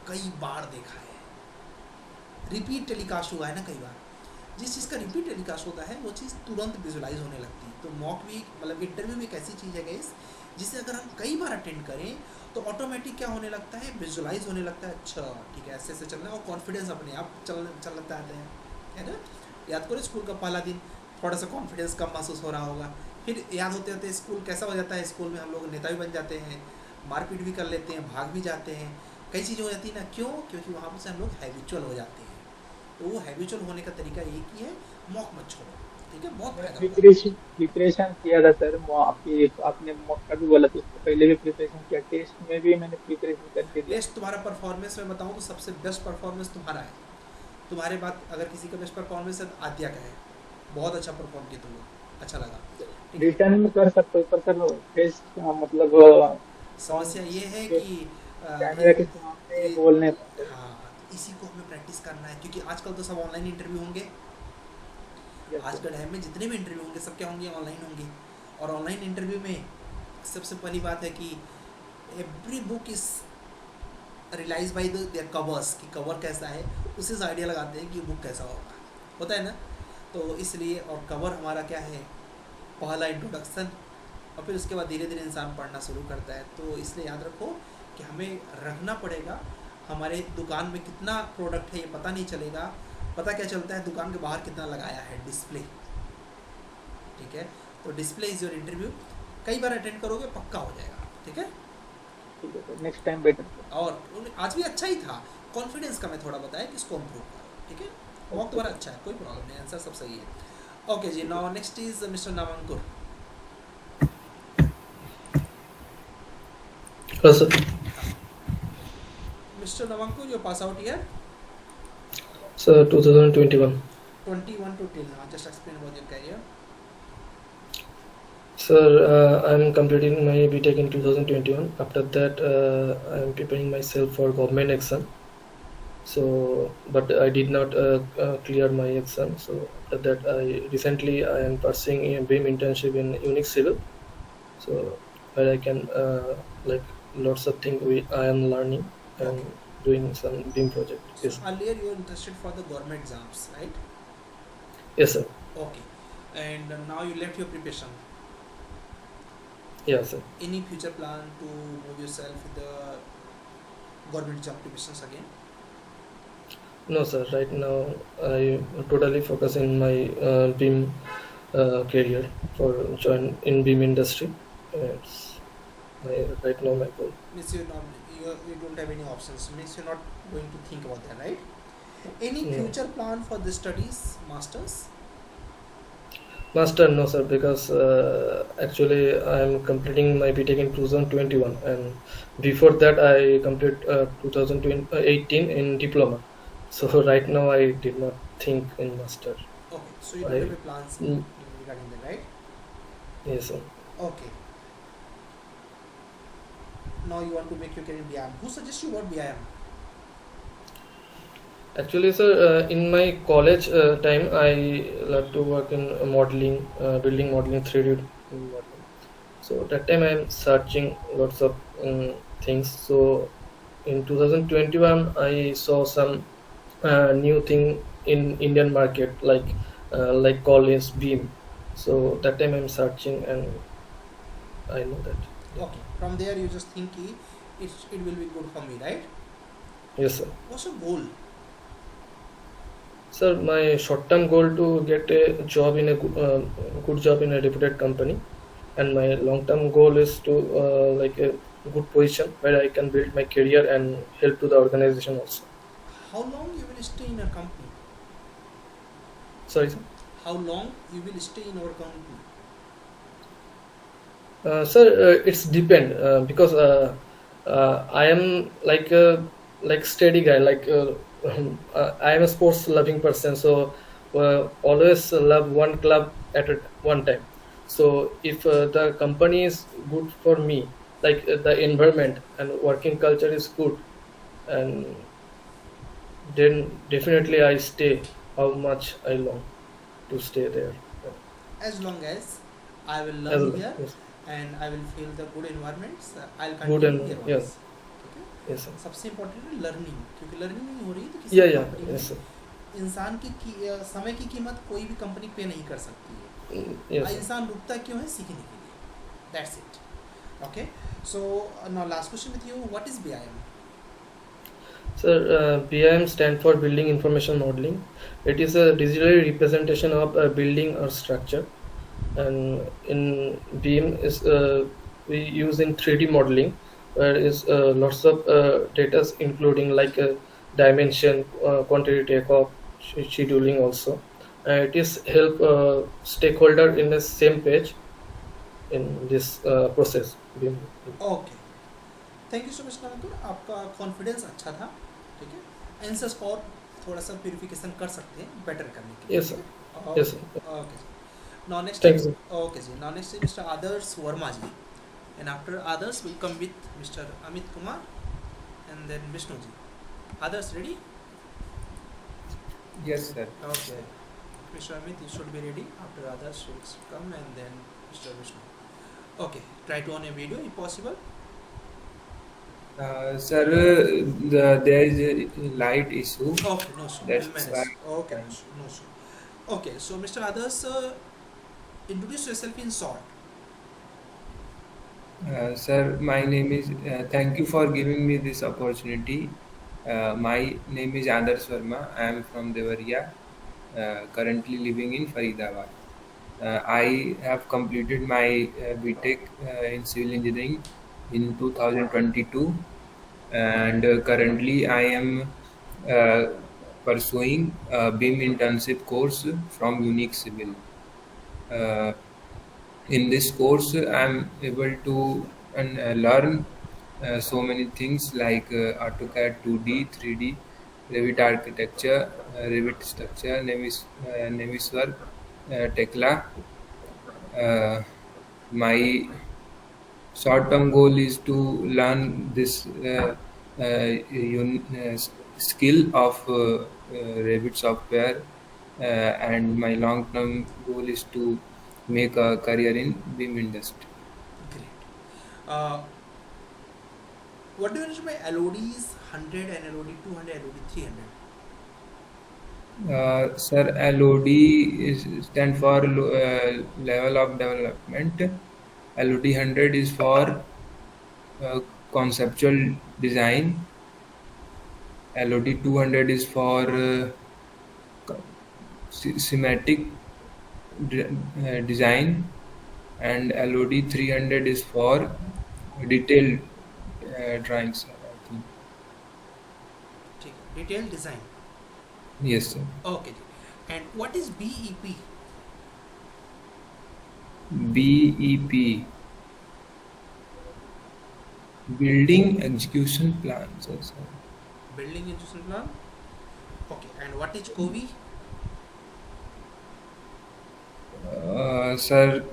कई बार देखा है, रिपीट टेलीकास्ट हुआ है ना कई बार। जिस चीज़ का रिपीट टेलीकास्ट होता है वो चीज़ तुरंत विजुलाइज होने लगती है। तो मॉक भी मतलब इंटरव्यू भी एक ऐसी चीज़ है गाइस, जिसे अगर हम कई बार अटेंड करें तो ऑटोमेटिक क्या होने लगता है, विजुलाइज होने लगता है। अच्छा ठीक है, ऐसे ऐसे चलना है, और कॉन्फिडेंस अपने आप चलता आते हैं, है ना। याद करो स्कूल का पहला दिन थोड़ा सा कॉन्फिडेंस कम महसूस हो रहा होगा, फिर याद होते होते स्कूल कैसा हो जाता है। स्कूल में हम लोग नेता भी बन जाते हैं, मारपीट भी कर लेते हैं, भाग भी जाते हैं, कई चीज़ें हो जाती है ना। क्यों? क्योंकि वहाँ पर से हम लोग हैबिचुअल हो जाते हैं। तो वो हैबिचुअल होने का तरीका एक ही है, मॉक मत छोड़ो, ठीक है। बहुत प्रिपरेशन किया था सर, आपने मॉक का भी बोला था, उससे पहले भी प्रिपरेशन किया, टेस्ट में भी मैंने प्रिपरेशन करके दिया। बेस्ट तुम्हारा परफॉर्मेंस में बताऊँ तो सबसे बेस्ट परफॉर्मेंस तुम्हारा है। तुम्हारे बाद अगर किसी का बेस्ट परफॉर्मेंस है, आद्या का है, बहुत अच्छा परफॉर्म किया तुम लोग, अच्छा लगा। रिटर्न में कर सकते हो, पर सर फेस मतलब समस्या ये है कि कैमरा के सामने बोलने। हाँ, इसी को हमें प्रैक्टिस करना है, क्योंकि आजकल तो सब ऑनलाइन इंटरव्यू होंगे। आज के टाइम में जितने भी इंटरव्यू होंगे सब क्या होंगे, ऑनलाइन होंगे। और ऑनलाइन इंटरव्यू में सबसे पहली बात है कि every book is realise by their covers, कि कवर कैसा है उससे आइडिया लगाते हैं कि बुक कैसा होता है ना। तो इसलिए, और कवर हमारा क्या है, पहला इंट्रोडक्शन, और फिर उसके बाद धीरे धीरे इंसान पढ़ना शुरू करता है। तो इसलिए याद रखो कि हमें रखना पड़ेगा। हमारे दुकान में कितना प्रोडक्ट है ये पता नहीं चलेगा, पता क्या चलता है दुकान के बाहर कितना लगाया है, डिस्प्ले, ठीक है। तो डिस्प्ले इज योर इंटरव्यू, कई बार अटेंड करोगे पक्का हो जाएगा, ठीक है। Next time better. और आज भी अच्छा ही था, कॉन्फिडेंस का मैं थोड़ा बताया कि इसको इम्प्रूव करो, ठीक है। वक्त तुम्हारा अच्छा है, कोई प्रॉब्लम नहीं, आंसर सब सही है। ओके जी, now next is mister Namankur. Mr. Navanku, your pass out year? So 2021. 21 to till now. Just explain about your career. Sir, I'm completing my BTech in 2021. After that, I'm preparing myself for government exam. So, but I did not clear my exam. So after that, I am pursuing a BIM internship in Unix Civil. So where I can like lots of things I am learning and Okay. doing some BIM project. So Yes, earlier you were interested for the government exams, right? yes, sir. Okay. And now you left your preparation. Yeah, sir. Any future plan to move yourself with the government exam preparations again? No, sir. Right now, I totally focus in my BIM career for join in BIM industry. It's right now my goal. Means you don't have any options. Means you're not going to think about that, right? Any No. future plan for the studies, masters? Master, no, sir, because actually I am completing my BTech in 2021, and before that I complete 2018 in diploma. So right now I did not think in master. Okay. So you don't I have a plans mm, regarding that, right? yes, sir. Okay. Now you want to make your career in BIM. Who suggests you about BIM? Actually, sir, in my college time, I love to work in modeling, building modeling, 3D modeling. So that time I am searching lots of things. So in 2021, I saw some new thing in Indian market like call is Beam. So that time I'm searching and I know that. Yeah. Okay. From there you just think it will be good for me, right? Yes, sir. What's your goal? Sir, my short-term goal to get a job in a good job in a reputed company, and my long-term goal is to like a good position where I can build my career and help to the organization also. How long you will stay in a company? Sorry, sir. How long you will stay in our company? Sir, it's depend because I am like steady guy. I am a sports loving person, so always love one club at one time. So if the company is good for me, like the environment and working culture is good, and then definitely I stay. How much I long to stay there. As long as I will As learn well. here Yes. and I will feel the good environments, I'll Good continue and here yes, once. Okay? yes, sir. सबसे important है learning, क्योंकि learning नहीं हो रही तो किसी Yeah, भी yeah, company yes, sir. में इंसान समय की कीमत कोई भी कंपनी पे नहीं कर सकती है। Yes, sir. इंसान रुकता क्यों है? सीखने के लिए। That's it. Okay. So now last question with you. What is BIM? Sir, BIM stands for Building Information Modeling. It is a digital representation of a building or structure, and in BIM is we use in 3D modeling, where is lots of data including like dimension, quantity takeoff, scheduling also. It is help stakeholder in the same page in this process. BIM. Okay. Thank you so much Namankur, आपका confidence अच्छा था, ठीक है। Answers को और थोड़ा सा purification कर सकते हैं बेटर करने के लिए। Yes, sir. Yes, sir. Okay. Now next Thank you, sir. Okay जी, now next is mister Adarsh Verma ji, and after Adarsh will come with mister Amit Kumar and then Vishnu ji. Adarsh ready? Yes, sir. Okay. Mr. Amit, you should be ready. After others will come and then Mr. Vishnu. Okay. Try to on a video if possible. Sir, there is a light issue. Okay, no sir. That's We'll manage. why. Okay, no sir. No sir. Okay, so Mr. Others, introduce yourself in short. Sir, my name is. Thank you for giving me this opportunity. My name is Adarsh Verma. I am from Devariya, currently living in Faridabad. I have completed my BTech in civil engineering in 2022, and currently I am uh, pursuing a BIM internship course from Unique Civil. Uh, in this course, I am able to learn so many things like AutoCAD 2D, 3D, Revit architecture, Revit structure, Naviswork, Tekla. Uh, my short-term goal is to learn this skill of Revit software, and my long-term goal is to make a career in BIM industry. Great. Uh, what do you mean by LODs 100 and LOD 200, LOD 300? Sir, LOD stand for level of development. LOD 100 is for conceptual design. LOD 200 is for schematic design, and LOD 300 is for detailed drawings, I think. ठीक है, detailed design. Yes, sir. Okay. And what is BEP? BEP, Building Execution Plan, sir. Building Execution Plan. Okay. And what is COBE? Sir,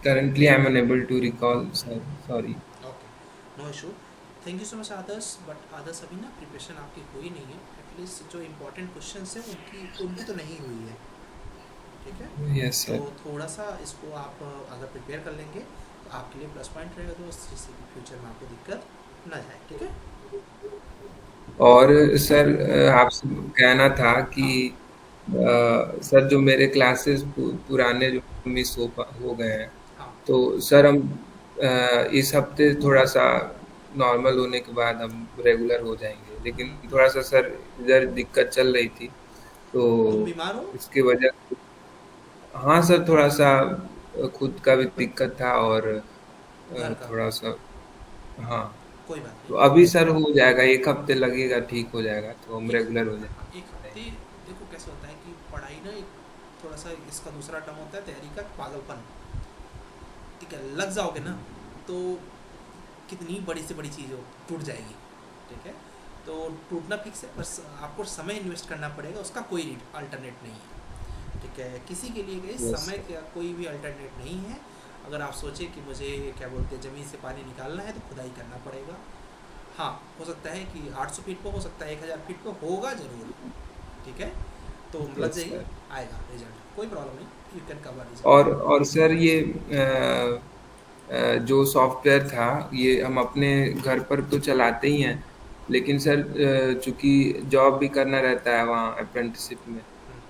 currently I'm unable to recall, sir. Sorry. Okay. No issue. Thank you so much Adarsh. But आदर्श अभी ना preparation आपकी हुई नहीं है. At least जो important questions हैं उनकी तो नहीं हुई है. ठीक है. Yes, sir. तो थोड़ा सा इसको आप अगर प्रिपेयर कर लेंगे तो आपके लिए प्लस पॉइंट रहेगा दोस्त, जिससे कि फ्यूचर में आपको दिक्कत ना जाए. ठीक है. और सर आपसे कहना था कि सर जो मेरे क्लासेस पुराने जो मिस हो गए हैं, हाँ. तो सर हम इस हफ्ते थोड़ा सा नॉर्मल होने के बाद हम रेगुलर हो जाएंगे, लेकिन थोड़ा सा सर इधर दिक्कत चल रही थी, तो तुम बीमार हो? इसके वजह, हाँ सर, थोड़ा सा खुद का भी दिक्कत था और घर का? थोड़ा सा, हाँ. कोई बात तो नहीं. अभी सर हो जाएगा, एक हफ्ते लगेगा, ठीक हो जाएगा, तो हम रेगुलर हो जाएंगे. एक हफ्ते देखो कैसे होता है कि पढ़ाई ना एक थोड़ा सा इसका दूसरा टर्म होता है तैयारी का पागलपन. ठीक है. लग जाओगे ना तो कितनी बड़ी से बड़ी चीज़ हो टूट जाएगी. ठीक है. तो टूटना फिक्स है, बस आपको समय इन्वेस्ट करना पड़ेगा, उसका कोई अल्टरनेट नहीं है. ठीक है. किसी के लिए गई Yes, समय का कोई भी अल्टरनेट नहीं है. अगर आप सोचें कि मुझे क्या बोलते हैं ज़मीन से पानी निकालना है तो खुदाई करना पड़ेगा. हाँ, हो सकता है कि 800 फीट को, हो सकता है 1000 फीट को, होगा ज़रूर. ठीक है. तो लग Yes, जाएगी, sir. आएगा रिजल्ट, कोई प्रॉब्लम नहीं. You can cover result. और सर ये जो सॉफ्टवेयर था, ये हम अपने घर पर तो चलाते ही हैं, लेकिन सर चूंकि जॉब भी करना रहता है वहाँ अप्रेंटिसशिप में,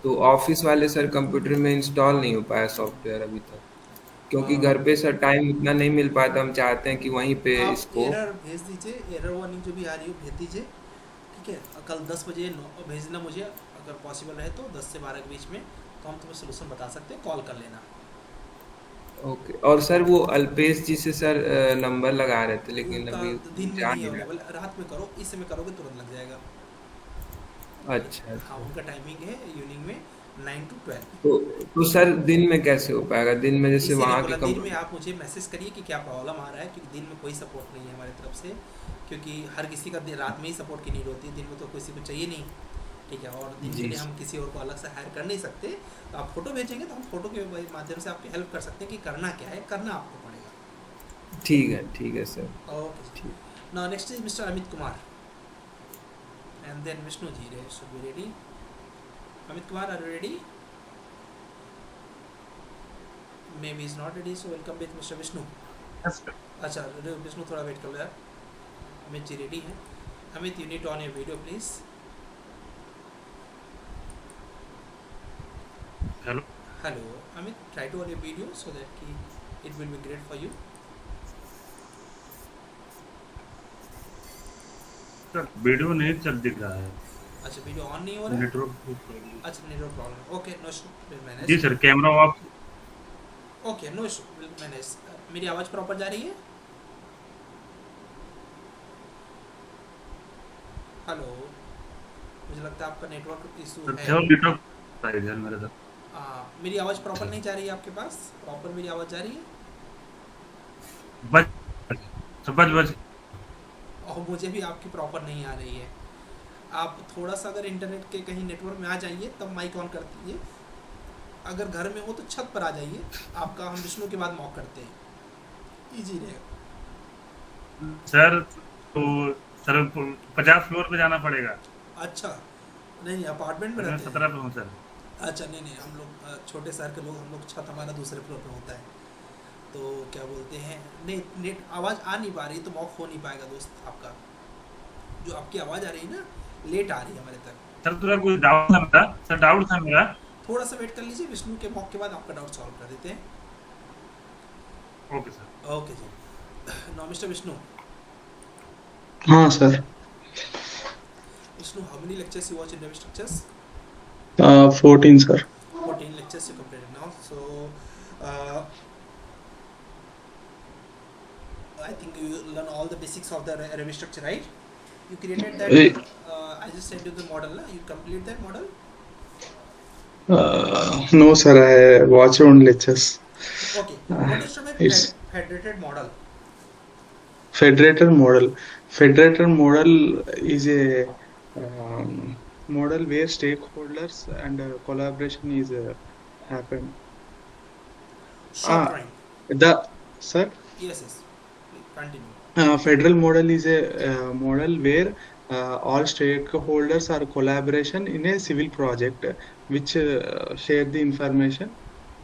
तो ऑफिस वाले सर कंप्यूटर में इंस्टॉल नहीं हो पाया सॉफ्टवेयर अभी तक, क्योंकि घर पे सर टाइम उतना नहीं मिल पाता. हम चाहते हैं कि वहीं पे आप इसको, एरर भेज दीजिए, एरर वार्निंग जो भी आ रही हो भेज दीजिए. ठीक है. कल 10 बजे भेजना मुझे, अगर पॉसिबल है तो 10 से 12 के बीच में, तो हम तुम्हें सोल्यूशन बता सकते हैं. कॉल कर लेना. ओके. और सर वो अल्पेश जी से सर नंबर लगा रहे थे, लेकिन उनका अभी दिन में जा नहीं नहीं रहा. अवेलेबल, रात में करो. इस समय करोगे तुरंत लग जाएगा. अच्छा, हाँ, अच्छा. उनका टाइमिंग है इवनिंग में 9 to 12. तो सर दिन में कैसे हो पाएगा? दिन में जैसे इसीलिए वहाँ बोला के दिन में आप मुझे मैसेज करिए कि क्या प्रॉब्लम आ रहा है, क्योंकि दिन में कोई सपोर्ट नहीं है हमारी तरफ से, क्योंकि हर किसी का रात में ही सपोर्ट की नीड होती है, दिन में तो किसी को चाहिए नहीं. ठीक है. और दिन के जी लिए हम किसी और को अलग से हायर कर नहीं सकते. तो आप फोटो भेजेंगे तो हम फोटो के माध्यम से आपकी हेल्प कर सकते हैं कि करना क्या है, करना आपको पड़ेगा. ठीक है सर. ओके. ठीक. Now next is mister Amit Kumar and then Vishnu ji. Should be ready. Amit Kumar, are you ready? Maybe he's not ready, so welcome with Mr. Vishnu. अच्छा, विष्णु थोड़ा वेट कर लो यार. अमित जी रेडी हैं. Amit, you need to on your video please. Hello. Hello, Amit. Try to on your video so that it will be great for you. Sir video नहीं चल दिख रहा है. अच्छा, वीडियो ऑन नहीं हो रहा है. नेटवर्क. अच्छा, network problem. Okay, no issue, will manage. जी sir, camera off. Okay, no issue, will manage. मेरी आवाज़ प्रॉपर जा रही है? हेलो, मुझे लगता है आपका नेटवर्क इशू है. सर नेटवर्क है इधर मेरे तरफ. मेरी आवाज़ प्रॉपर नहीं जा रही है आपके पास? प्रॉपर मेरी आवाज़ जा रही है? बज और मुझे भी आपकी प्रॉपर नहीं आ रही है। आप थोड़ा सा अगर इंटरनेट के कहीं नेटवर्क में आ जाइए तब माइक ऑन कर दीजिए, अगर घर में हो तो छत पर आ जाइए आपका, हम विष्णु के बाद मॉक करते हैं, इजी रहेगा। सर तो सर 50 फ्लोर पे जाना पड़ेगा। अच्छा नहीं अपार्टमेंट में मैं रहते हैं? 17 पे हूँ सर। अच्छा नहीं नहीं, हम लोग छोटे शहर के लोग, हम लोग छत हमारा दूसरे फ्लोर पे होता है, तो क्या बोलते हैं, नहीं नेट आवाज़ आ नहीं पा रही तो मॉक हो नहीं पाएगा दोस्त आपका। जो आपकी आवाज़ आ रही है ना लेट आ रही है हमारे तक। सर थोड़ा कोई डाउट था मेरा, सर डाउट था मेरा। थोड़ा सा वेट कर लीजिए, विष्णु के मॉक के बाद आपका डाउट सॉल्व कर देते हैं। Okay sir. ओके जी। नाउ मिस्टर विष्णु, हाँ sir. Vishnu, how many lectures you watch in Ravi Structures? 14 sir. 14 lectures you completed now. So, I think you learn all the basics of the Ravi structure, right? You created that. I just sent you the model. You complete that model. No sir, I watch only lectures. Okay. What is from a It's federated model? federated model. Federated model is a model where stakeholders and collaboration is happen. Short drawing. The sir. Yes, yes. Continue. Federal model is a model where all stakeholders are collaboration in a civil project, which share the information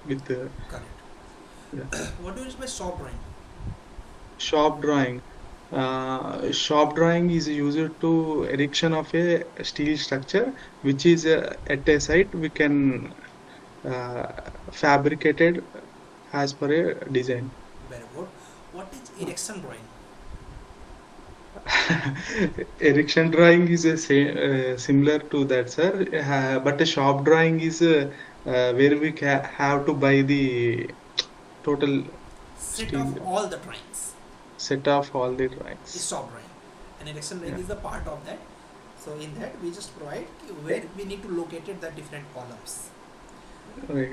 with. Correct. Yeah. What do you mean by shop drawing? Shop drawing. Shop drawing is used to erection of a steel structure, which is at a site we can fabricated as per a design. Very good. What is erection drawing? Erection drawing is a similar to that, sir. But a shop drawing is where we have to buy the total set of all the drawings. Set of all the drawings. Is shop drawing. And erection drawing is a part of that. So in that we just provide where we need to locate the different columns. Right.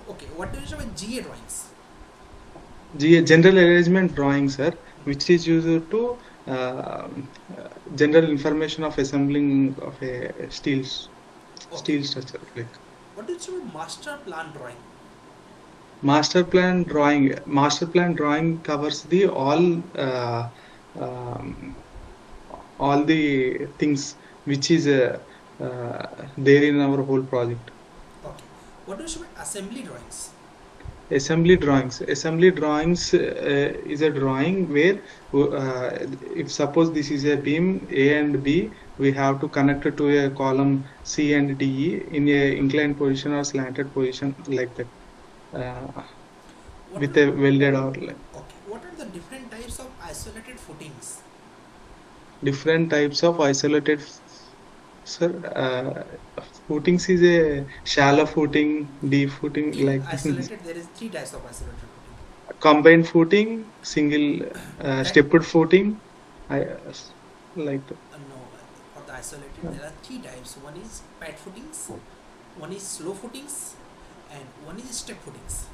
Okay. What do you mean by GA drawings? GA, general arrangement drawing, sir, which is used to general information of assembling of a steel structure. Like. What do you mean master plan drawing? Master plan drawing covers the all the things which is there in our whole project. Okay. What do you mean assembly drawings? Assembly drawings is a drawing where if suppose this is a beam A and B, we have to connect it to a column C and D in a inclined position or slanted position, like that, with a welded outline. Okay. What are the different types of isolated footings? Different types of isolated, sir. Footings is a shallow footing, deep footing, In like isolated, there is 3 types of isolated footing. Combined footing, single stepped footing, like that. No, for the isolated there are 3 types. One is pad footings, one is slow footings, and one is step footings.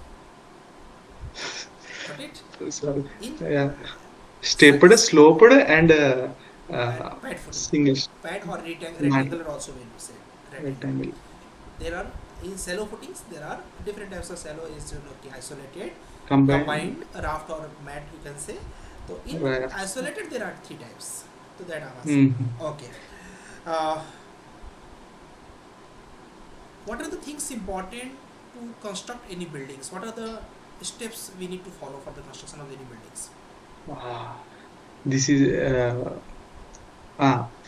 Got it? Sorry. In Stepped, sloped, and pad footing. single. Pad or rectangular also we say. Rectangle. There are in shallow footings there are different types of shallow is isolated, Combined. raft or mat you can say. So in isolated there are 3 types. So that I am asking. Okay. What are the things important to construct any buildings? What are the steps we need to follow for the construction of any buildings? This is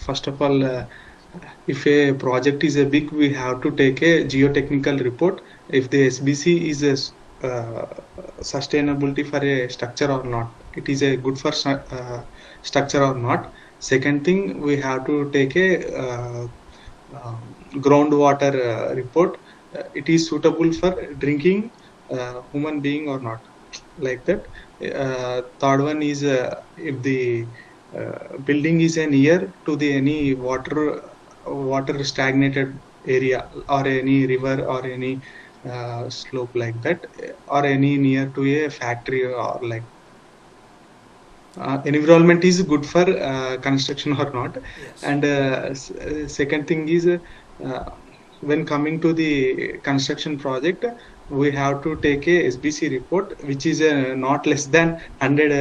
first of all, if a project is a big, we have to take a geotechnical report if the SBC is a sustainability for a structure or not. It is a good for structure or not. Second thing, we have to take a groundwater report. It is suitable for drinking human being or not, like that. Third one is if the building is near to the any water stagnated area or any river or any slope, like that, or any near to a factory or like. environment is good for construction or not. Yes. And second thing is when coming to the construction project, we have to take a SBC report, which is not less than 100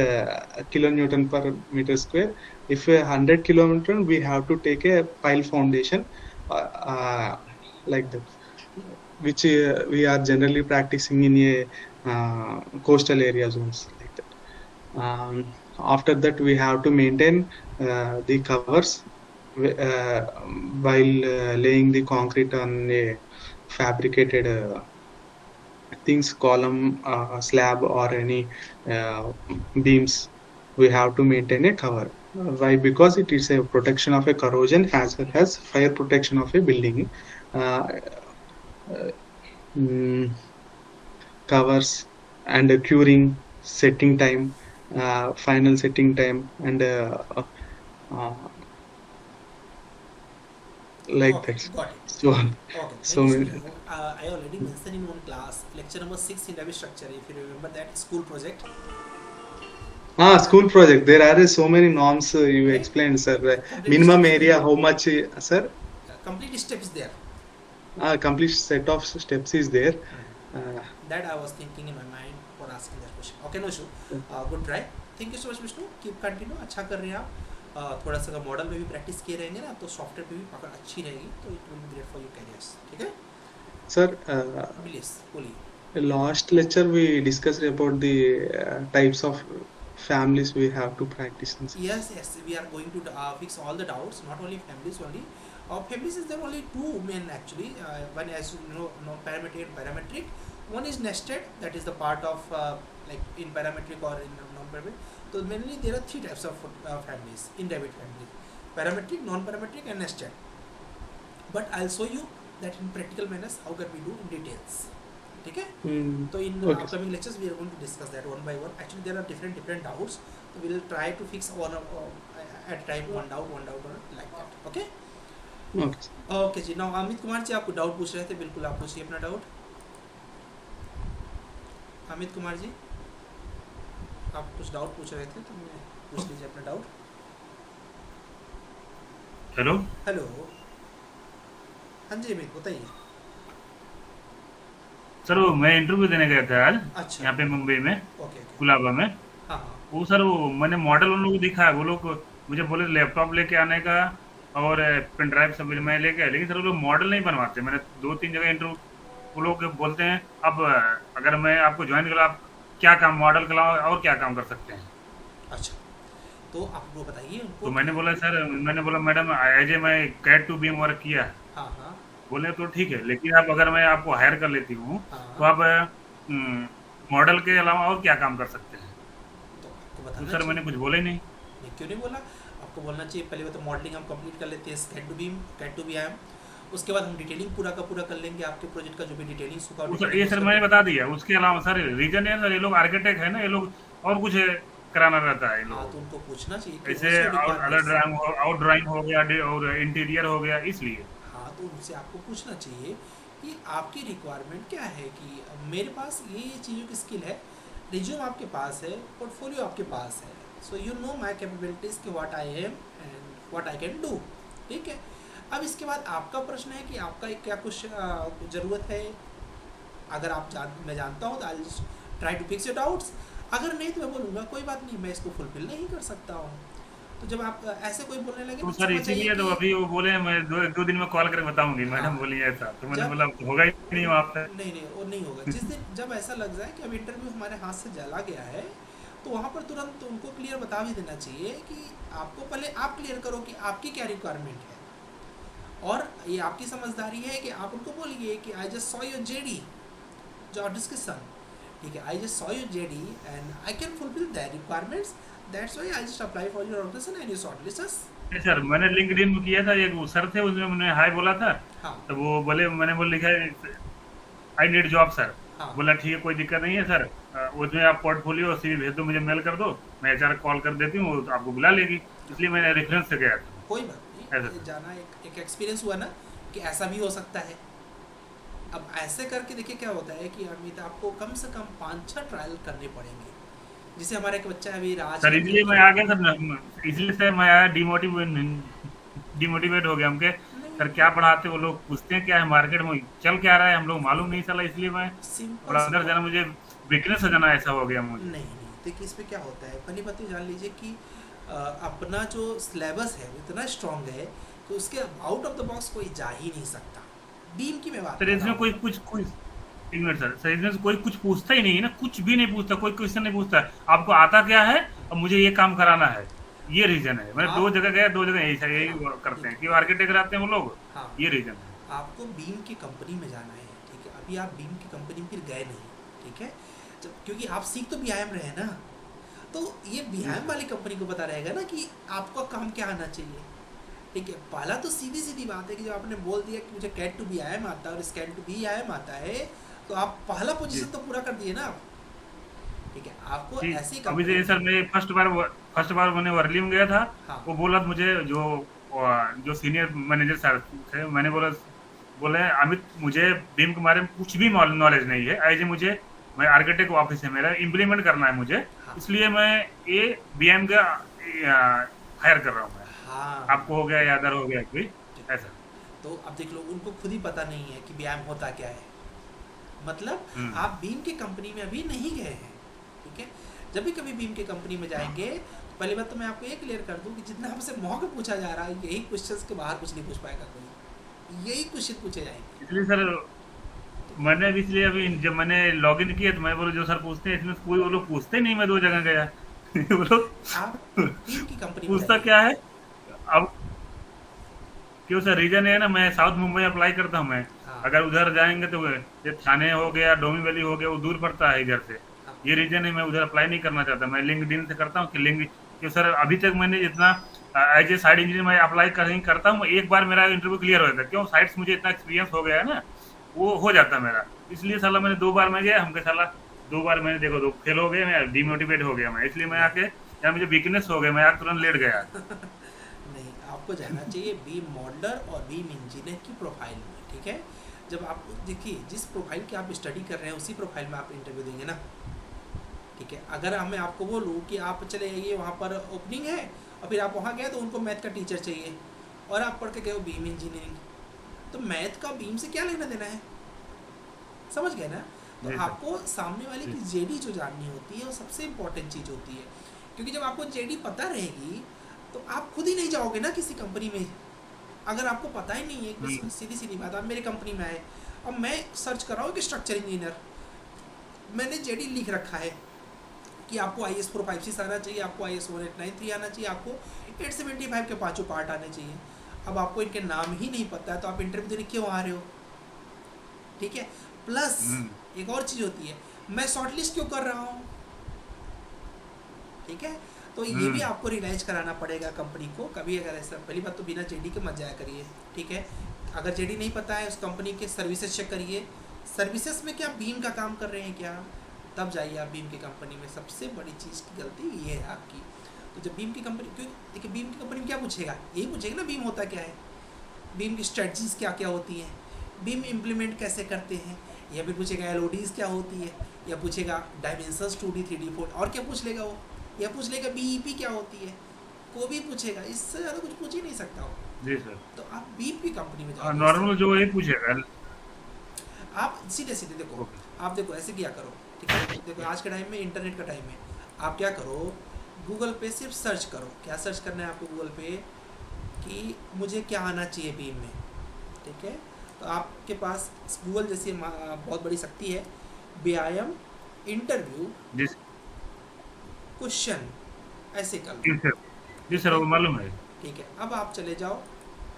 kilonewton per meter square. If 100 kilonewton, we have to take a pile foundation like that, which we are generally practicing in a coastal area zones like that. After that, we have to maintain the covers while laying the concrete on a fabricated things, column, slab, or any beams. We have to maintain a cover. Why? Because it is a protection of a corrosion as well as fire protection of a building. Covers and curing, setting time, final setting time, and like Okay, that. got it. So, Okay, so thank you, Sujit. I already mentioned in one class, lecture number 6 in Ravi structure, if you remember that school project. school project. There are so many norms you Right? explained, sir. Complete Minimum steps area, there. how much, sir? Complete steps there. Complete set of steps is there. That I was thinking in my mind for asking that question. Okay, no issue. Good try. Thank you so much, Vishnu. Keep continue. अच्छा कर रहे हैं आप. थोड़ा सा अगर model में भी प्रैक्टिस किए रहेंगे ना, तो सॉफ्टवेयर पे भी पकड़ अच्छी रहेगी, तो it will be great for your carriers. ठीक है? Sir, Please, बोलिए. last lecture we discussed about the types of families we have to practice. Yes, we are going to fix all the doubts, not only families only. Families is there only two main actually. One, as you know, non-parametric and parametric. One is nested, that is the part of like in parametric or in non-parametric. So mainly there are three types of families in Revit family: parametric, non-parametric, and nested. But I'll show you that in practical manners how can we do in details. Okay? So in Okay. upcoming lectures we are going to discuss that one by one. Actually there are different doubts. So we will try to fix one at a time, one doubt or like that. Okay? Okay. Okay जी. नाउ अमित कुमार जी आपको doubt पूछ रहे थे, बिल्कुल आप पूछिए अपना डाउट. अमित कुमार जी आप कुछ डाउट पूछ रहे थे, तो मैं पूछ लीजिए अपना डाउट. Hello hello. हाँ जी अमित बताइए. सर, वो मैं इंटरव्यू देने गया था आज अच्छा. यहाँ पे मुंबई में, ओके. कुलाबा में. हाँ हाँ. वो सर, वो मैंने मॉडल उन लोगों को दिखाया. वो लोग मुझे बोले लैपटॉप लेके आने का और पेन ड्राइव सब मैं लेके आया, लेकिन सर वो लोग मॉडल नहीं बनवाते. मैंने 2-3 जगह इंटरव्यू, वो लोग बोलते हैं अब अगर मैं आपको ज्वाइन करूँ, आप क्या काम मॉडल के अलावा और क्या काम कर सकते हैं. अच्छा, तो आप वो बताइए उनको. तो मैंने बोला मैडम एज ए मैं कैट टू बीम वर्क किया. हाँ हाँ. बोले तो ठीक है, लेकिन आप अगर मैं आपको हायर कर लेती हूँ तो हाँ. आप मॉडल के अलावा और क्या काम कर सकते हैं. तो आपको तो बताना सर मैंने चाहिए. कुछ बोला ही नहीं. नहीं, क्यों नहीं बोला. आपको बोलना चाहिए पहले तो मॉडलिंग हम कंप्लीट कर लेते हैं, कैट टू बीम. उसके बाद हम डिटेलिंग पूरा का पूरा कर लेंगे आपके प्रोजेक्ट का, जो भी डिटेलिंग होगा. ये सर मैंने बता दिया. उसके अलावा सर रीजन है सर, ये लोग आर्किटेक्ट है ना, ये लोग और कुछ कराना रहता है. हाँ, तो उनको पूछना चाहिए कि ऐसे आउट ड्राइंग हो गया और इंटीरियर हो गया, इसलिए. हाँ, तो उनसे आपको पूछना चाहिए कि आपकी रिक्वायरमेंट क्या है, कि मेरे पास ये चीज़ों की स्किल है, रिज्यूम आपके पास है, पोर्टफोलियो आपके पास है, so you know my capabilities कि what I am and what I can do. ठीक है. अब इसके बाद आपका प्रश्न है कि आपका क्या कुछ ज़रूरत है. अगर आप मैं जानता हूँ तो I just try to fix your doubts. अगर नहीं तो मैं बोलूँगा कोई बात नहीं, मैं इसको फुलफिल नहीं कर सकता हूँ. तो जब आप ऐसे कोई बोलने लगे तो सर इसीलिए तो अभी वो बोले मैं 2 दिन में कॉल करके बताऊंगी. मैडम बोली ऐसा, तो मैंने बोला होगा ही नहीं वहाँ पे. नहीं वो नहीं होगा. जिस दिन जब ऐसा लग जाए कि अब इंटरव्यू हमारे हाथ से चला गया है, तो वहाँ पर तुरंत उनको क्लियर बता भी देना चाहिए कि आपको पहले आप क्लियर करो कि आपकी क्या रिक्वायरमेंट है. और ये आपकी समझदारी है कि आप उनको बोलिए कि I just saw your JD job description. ठीक है, I just saw your JD and I can fulfil that requirements, that's why I just apply for your organisation and you shortlist us. Sir मैंने LinkedIn में किया था, एक sir थे उसमें मैंने हाय बोला था. हाँ. तो वो बोले, मैंने बोल लिखा आई नीड जॉब सर. हाँ. बोला ठीक है कोई दिक्कत नहीं है सर, उसमें आप पोर्टफोलियो सीवी भेज दो, मुझे मेल कर दो, मैं एचआर कॉल कर देती हूँ, तो आपको बुला लेगी. इसलिए मैंने रेफरेंस से गया था. कोई बात नहीं, जाना एक एक्सपीरियंस हुआ ना कि ऐसा भी हो सकता है. अब ऐसे करके देखिए क्या होता है कि अमित आपको कम से कम 5-6 ट्रायल करने पड़ेंगे. जैसे हमारा एक बच्चा है अभी राज सर, करके, इसलिए मैं आ गया सर, इसलिए सर मैं आया, डिमोटिवेट हो गया हमके। नहीं सर क्या पढ़ाते वो लोग, पूछते हैं क्या है मार्केट में चल क्या रहा है, हम लोग मालूम नहीं चला, इसलिए मैं सिंपल थोड़ा सी अंदर बात, जाना, मुझे वीकनेस हो जाना ऐसा हो गया मुझे। नहीं नहीं देखिए इसमें क्या होता है, पहली बात तो जान लीजिए कि अपना जो सिलेबस है वो इतना स्ट्रांग है कि उसके आउट ऑफ द बॉक्स कोई जा ही नहीं सकता। बीम की मैं बात सर कर रहा इसमें हूँ। कोई एक मिनट सर इसमें कोई कुछ पूछता ही नहीं है ना, कुछ भी नहीं पूछता, कोई क्वेश्चन नहीं पूछता, आपको आता क्या है और मुझे ये काम कराना है, ये रीजन है। मैंने आप 2 जगह गया, 2 जगह यही हाँ करते ठीक हैं है, कि आर्किटेक्ट आते हैं वो लोग, हाँ ये रीजन है। आपको बीम की कंपनी में जाना है, ठीक है। अभी आप बीम की कंपनी में फिर गए नहीं, ठीक है, जब क्योंकि आप सीख तो बीआईएम रहे ना, तो ये जी बीआईएम सर। वाली कंपनी को पता रहेगा ना कि आपका काम क्या आना चाहिए, ठीक है। पहला तो सीधी सीधी बात है कि जब आपने बोल दिया कि मुझे कैट टू बीआईएम आता है और स्कैन टू बीआईएम आता है, तो आप पहला जी पोजीशन तो पूरा कर दिए ना आप, ठीक है। आपको जी, ऐसी अभी कंपनी, से सर मैं फर्स्ट बार मैंने वर्ली में गया था, हाँ वो बोला मुझे जो सीनियर मैनेजर सर थे, मैंने बोले अमित मुझे बीम के बारे में कुछ भी नॉलेज नहीं है, ऐसे मुझे, मैं आर्किटेक्ट ऑफिस है मेरा, इम्प्लीमेंट करना है मुझे, हाँ इसलिए मैं ये बीएम का हायर कर रहा हूँ मैं, हाँ आपको हो गया या अदर हो गया कोई ठीक। ऐसा। तो अब देख लो उनको खुद ही पता नहीं है कि बीआईएम होता क्या है, मतलब आप बीम की कंपनी में अभी नहीं गए हैं, ठीक है। जब भी कभी बीम की कंपनी में जाएंगे तो पहली बात तो मैं आपको ये क्लियर कर दूं कि जितना हमसे मौके पूछा जा रहा है यही क्वेश्चंस के बाहर कुछ नहीं पूछ पाएगा कोई, यही क्वेश्चन पूछे जाएंगे। इसलिए सर मैंने अभी, इसलिए अभी जब मैंने लॉग इन किया तो मैं बोला जो सर पूछते हैं इसमें कोई वो लोग पूछते ही नहीं, मैं 2 जगह गया वो लोग आप बीम की कंपनी में पूछता जाइए, क्या है अब, क्यों सर रीजन है ना, मैं साउथ मुंबई अप्लाई करता हूँ मैं, हाँ अगर उधर जाएंगे तो ये थाने हो गया, डोमी वैली हो गया, वो दूर पड़ता है इधर से, हाँ ये रीजन है, मैं उधर अप्लाई नहीं करना चाहता, मैं लिंक्डइन से करता हूँ कि क्यों सर अभी तक मैंने जितना एज ए साइड इंजीनियर मैं अप्लाई करता हूँ, एक बार मेरा इंटरव्यू क्लियर हो जाता है, क्यों साइट्स मुझे इतना एक्सपीरियंस हो गया है ना, वो हो जाता मेरा, इसलिए साला मैंने 2 बार में गया, हमके साला 2 बार मैंने देखो 2 फेल हो गए, मैं डिमोटिवेट हो गया मैं, इसलिए मैं आके यार मुझे वीकनेस हो गया, मैं आके तुरंत लेट गया। नहीं आपको जाना चाहिए बीम मॉडलर और बीम इंजीनियर की प्रोफाइल में, ठीक है। जब आप देखिए जिस प्रोफाइल की आप स्टडी कर रहे हैं उसी प्रोफाइल में आप इंटरव्यू देंगे ना, ठीक है। अगर मैं आपको बोलूँ कि आप चले जाइए वहाँ पर ओपनिंग है और फिर आप वहाँ गए तो उनको मैथ का टीचर चाहिए और आप पढ़ के गए हो बीम इंजीनियरिंग, तो मैथ का बीम से क्या लेना देना है, समझ गए ना। तो जी सर। आपको सामने वाले की जेडी जो जाननी होती है वो सबसे इम्पोर्टेंट चीज़ होती है, क्योंकि जब आपको जेडी पता रहेगी तो आप खुद ही नहीं जाओगे ना किसी कंपनी में, अगर आपको पता ही नहीं है कि सीधी सीधी बात, आप मेरी कंपनी में आए, अब मैं सर्च कर रहा हूँ कि स्ट्रक्चर इंजीनियर, मैंने जेडी लिख रखा है कि आपको IS 456 आना चाहिए, आपको IS 1893 आना चाहिए, आपको 875 के 5 पार्ट आने चाहिए, अब आपको इनके नाम ही नहीं पता है तो आप इंटरव्यू देने क्यों आ रहे हो, ठीक है। प्लस एक और चीज़ होती है, मैं शॉर्टलिस्ट क्यों कर रहा हूँ, ठीक है। तो ये भी आपको रियलाइज कराना पड़ेगा कंपनी को, कभी अगर ऐसा, पहली बात तो बिना जेडी के मत जाया करिए, ठीक है। अगर जेडी नहीं पता है उस कंपनी के सर्विसेज चेक करिए, सर्विसेज में क्या बीम का काम कर रहे हैं क्या, तब जाइए आप बीम की कंपनी में। सबसे बड़ी चीज़ की गलती ये है आपकी। तो जब बीम की कंपनी, क्यों देखिए बीम की कंपनी में क्या पूछेगा, यही पूछेगा ना बीम होता क्या है, बीम की स्ट्रेटजीज क्या क्या होती हैं, बीम इम्प्लीमेंट कैसे करते हैं, या फिर पूछेगा LODs क्या होती है, या पूछेगा डायमेंशंस 2D 3D 4D, और क्या पूछ लेगा वो, या पूछ लेगा BEP क्या होती है, को भी पूछेगा, इससे ज़्यादा कुछ पूछ ही नहीं सकता हो। जी सर। तो आप बीम की कंपनी में जाओ, नॉर्मल जो ये पूछेगा आप सीधे सीधे देखो, आप देखो ऐसे किया करो, ठीक है। देखो आज के टाइम में इंटरनेट का टाइम है, आप क्या करो गूगल पे सिर्फ सर्च करो, क्या सर्च करना है आपको गूगल पे कि मुझे क्या आना चाहिए बीम में, ठीक है। तो आपके पास गूगल जैसी बहुत बड़ी शक्ति है, बीआईएम इंटरव्यू क्वेश्चन, ऐसे कर लो, जी सर वो मालूम है, ठीक है। अब आप चले जाओ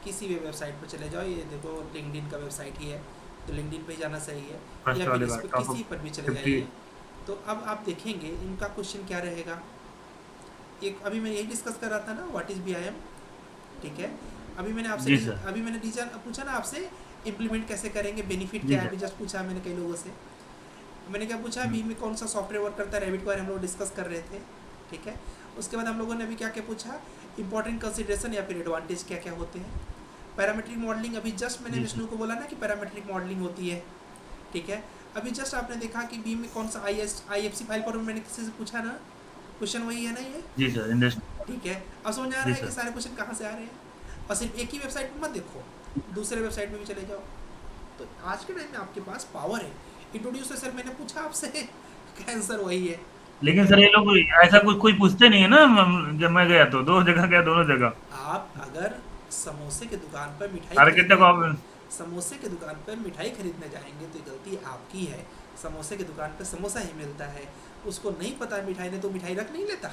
किसी भी वेबसाइट पर चले जाओ, ये देखो लिंक्डइन का वेबसाइट ही है तो लिंक्डइन पे जाना सही है, या फिर इस पर किसी पर भी चले जाइए। तो अब आप देखेंगे इनका क्वेश्चन क्या रहेगा, एक अभी मैं यही डिस्कस कर रहा था ना, व्हाट इज बीआईएम, ठीक है। अभी मैंने आपसे अभी मैंने पूछा ना आपसे इम्प्लीमेंट कैसे करेंगे, बेनिफिट क्या है, अभी जस्ट पूछा मैंने कई लोगों से, मैंने क्या पूछा बीम में कौन सा सॉफ्टवेयर वर्क करता है, रैबिट के बारे में हम लोग डिस्कस कर रहे थे, ठीक है। उसके बाद हम लोगों ने अभी क्या क्या पूछा, इंपॉर्टेंट कंसिडरेशन या फिर एडवांटेज क्या क्या होते हैं, पैरामीट्रिक मॉडलिंग, अभी जस्ट मैंने विष्णु को बोला ना कि पैरामीट्रिक मॉडलिंग होती है, ठीक है। अभी जस्ट आपने देखा कि बीम में कौन सा IFC फाइल पर मैंने किसी से पूछा ना क्वेश्चन वही है ना ये? जी सर, इंडस्ट्री। ठीक है, अब समझ आ रहा जी है कि सर। सारे क्वेश्चन कहाँ से आ रहे हैं, और सिर्फ एक ही वेबसाइट में मत देखो, दूसरे वेबसाइट में भी चले जाओ। तो आज के टाइम में आपके पास पावर है। इंट्रोड्यूस सर मैंने पूछा आपसे, आंसर वही है। लेकिन सर ये लोग ऐसा कोई पूछते नहीं है ना, जब मैं गया तो 2 जगह गया, दोनों जगह। आप अगर समोसे की दुकान पर मिठाई आर्किटेक्ट को आप समोसे की दुकान पर मिठाई खरीदने जाएंगे तो गलती आपकी है। समोसे की दुकान पर समोसा ही मिलता है, उसको नहीं पता मिठाई ने तो मिठाई रख नहीं लेता।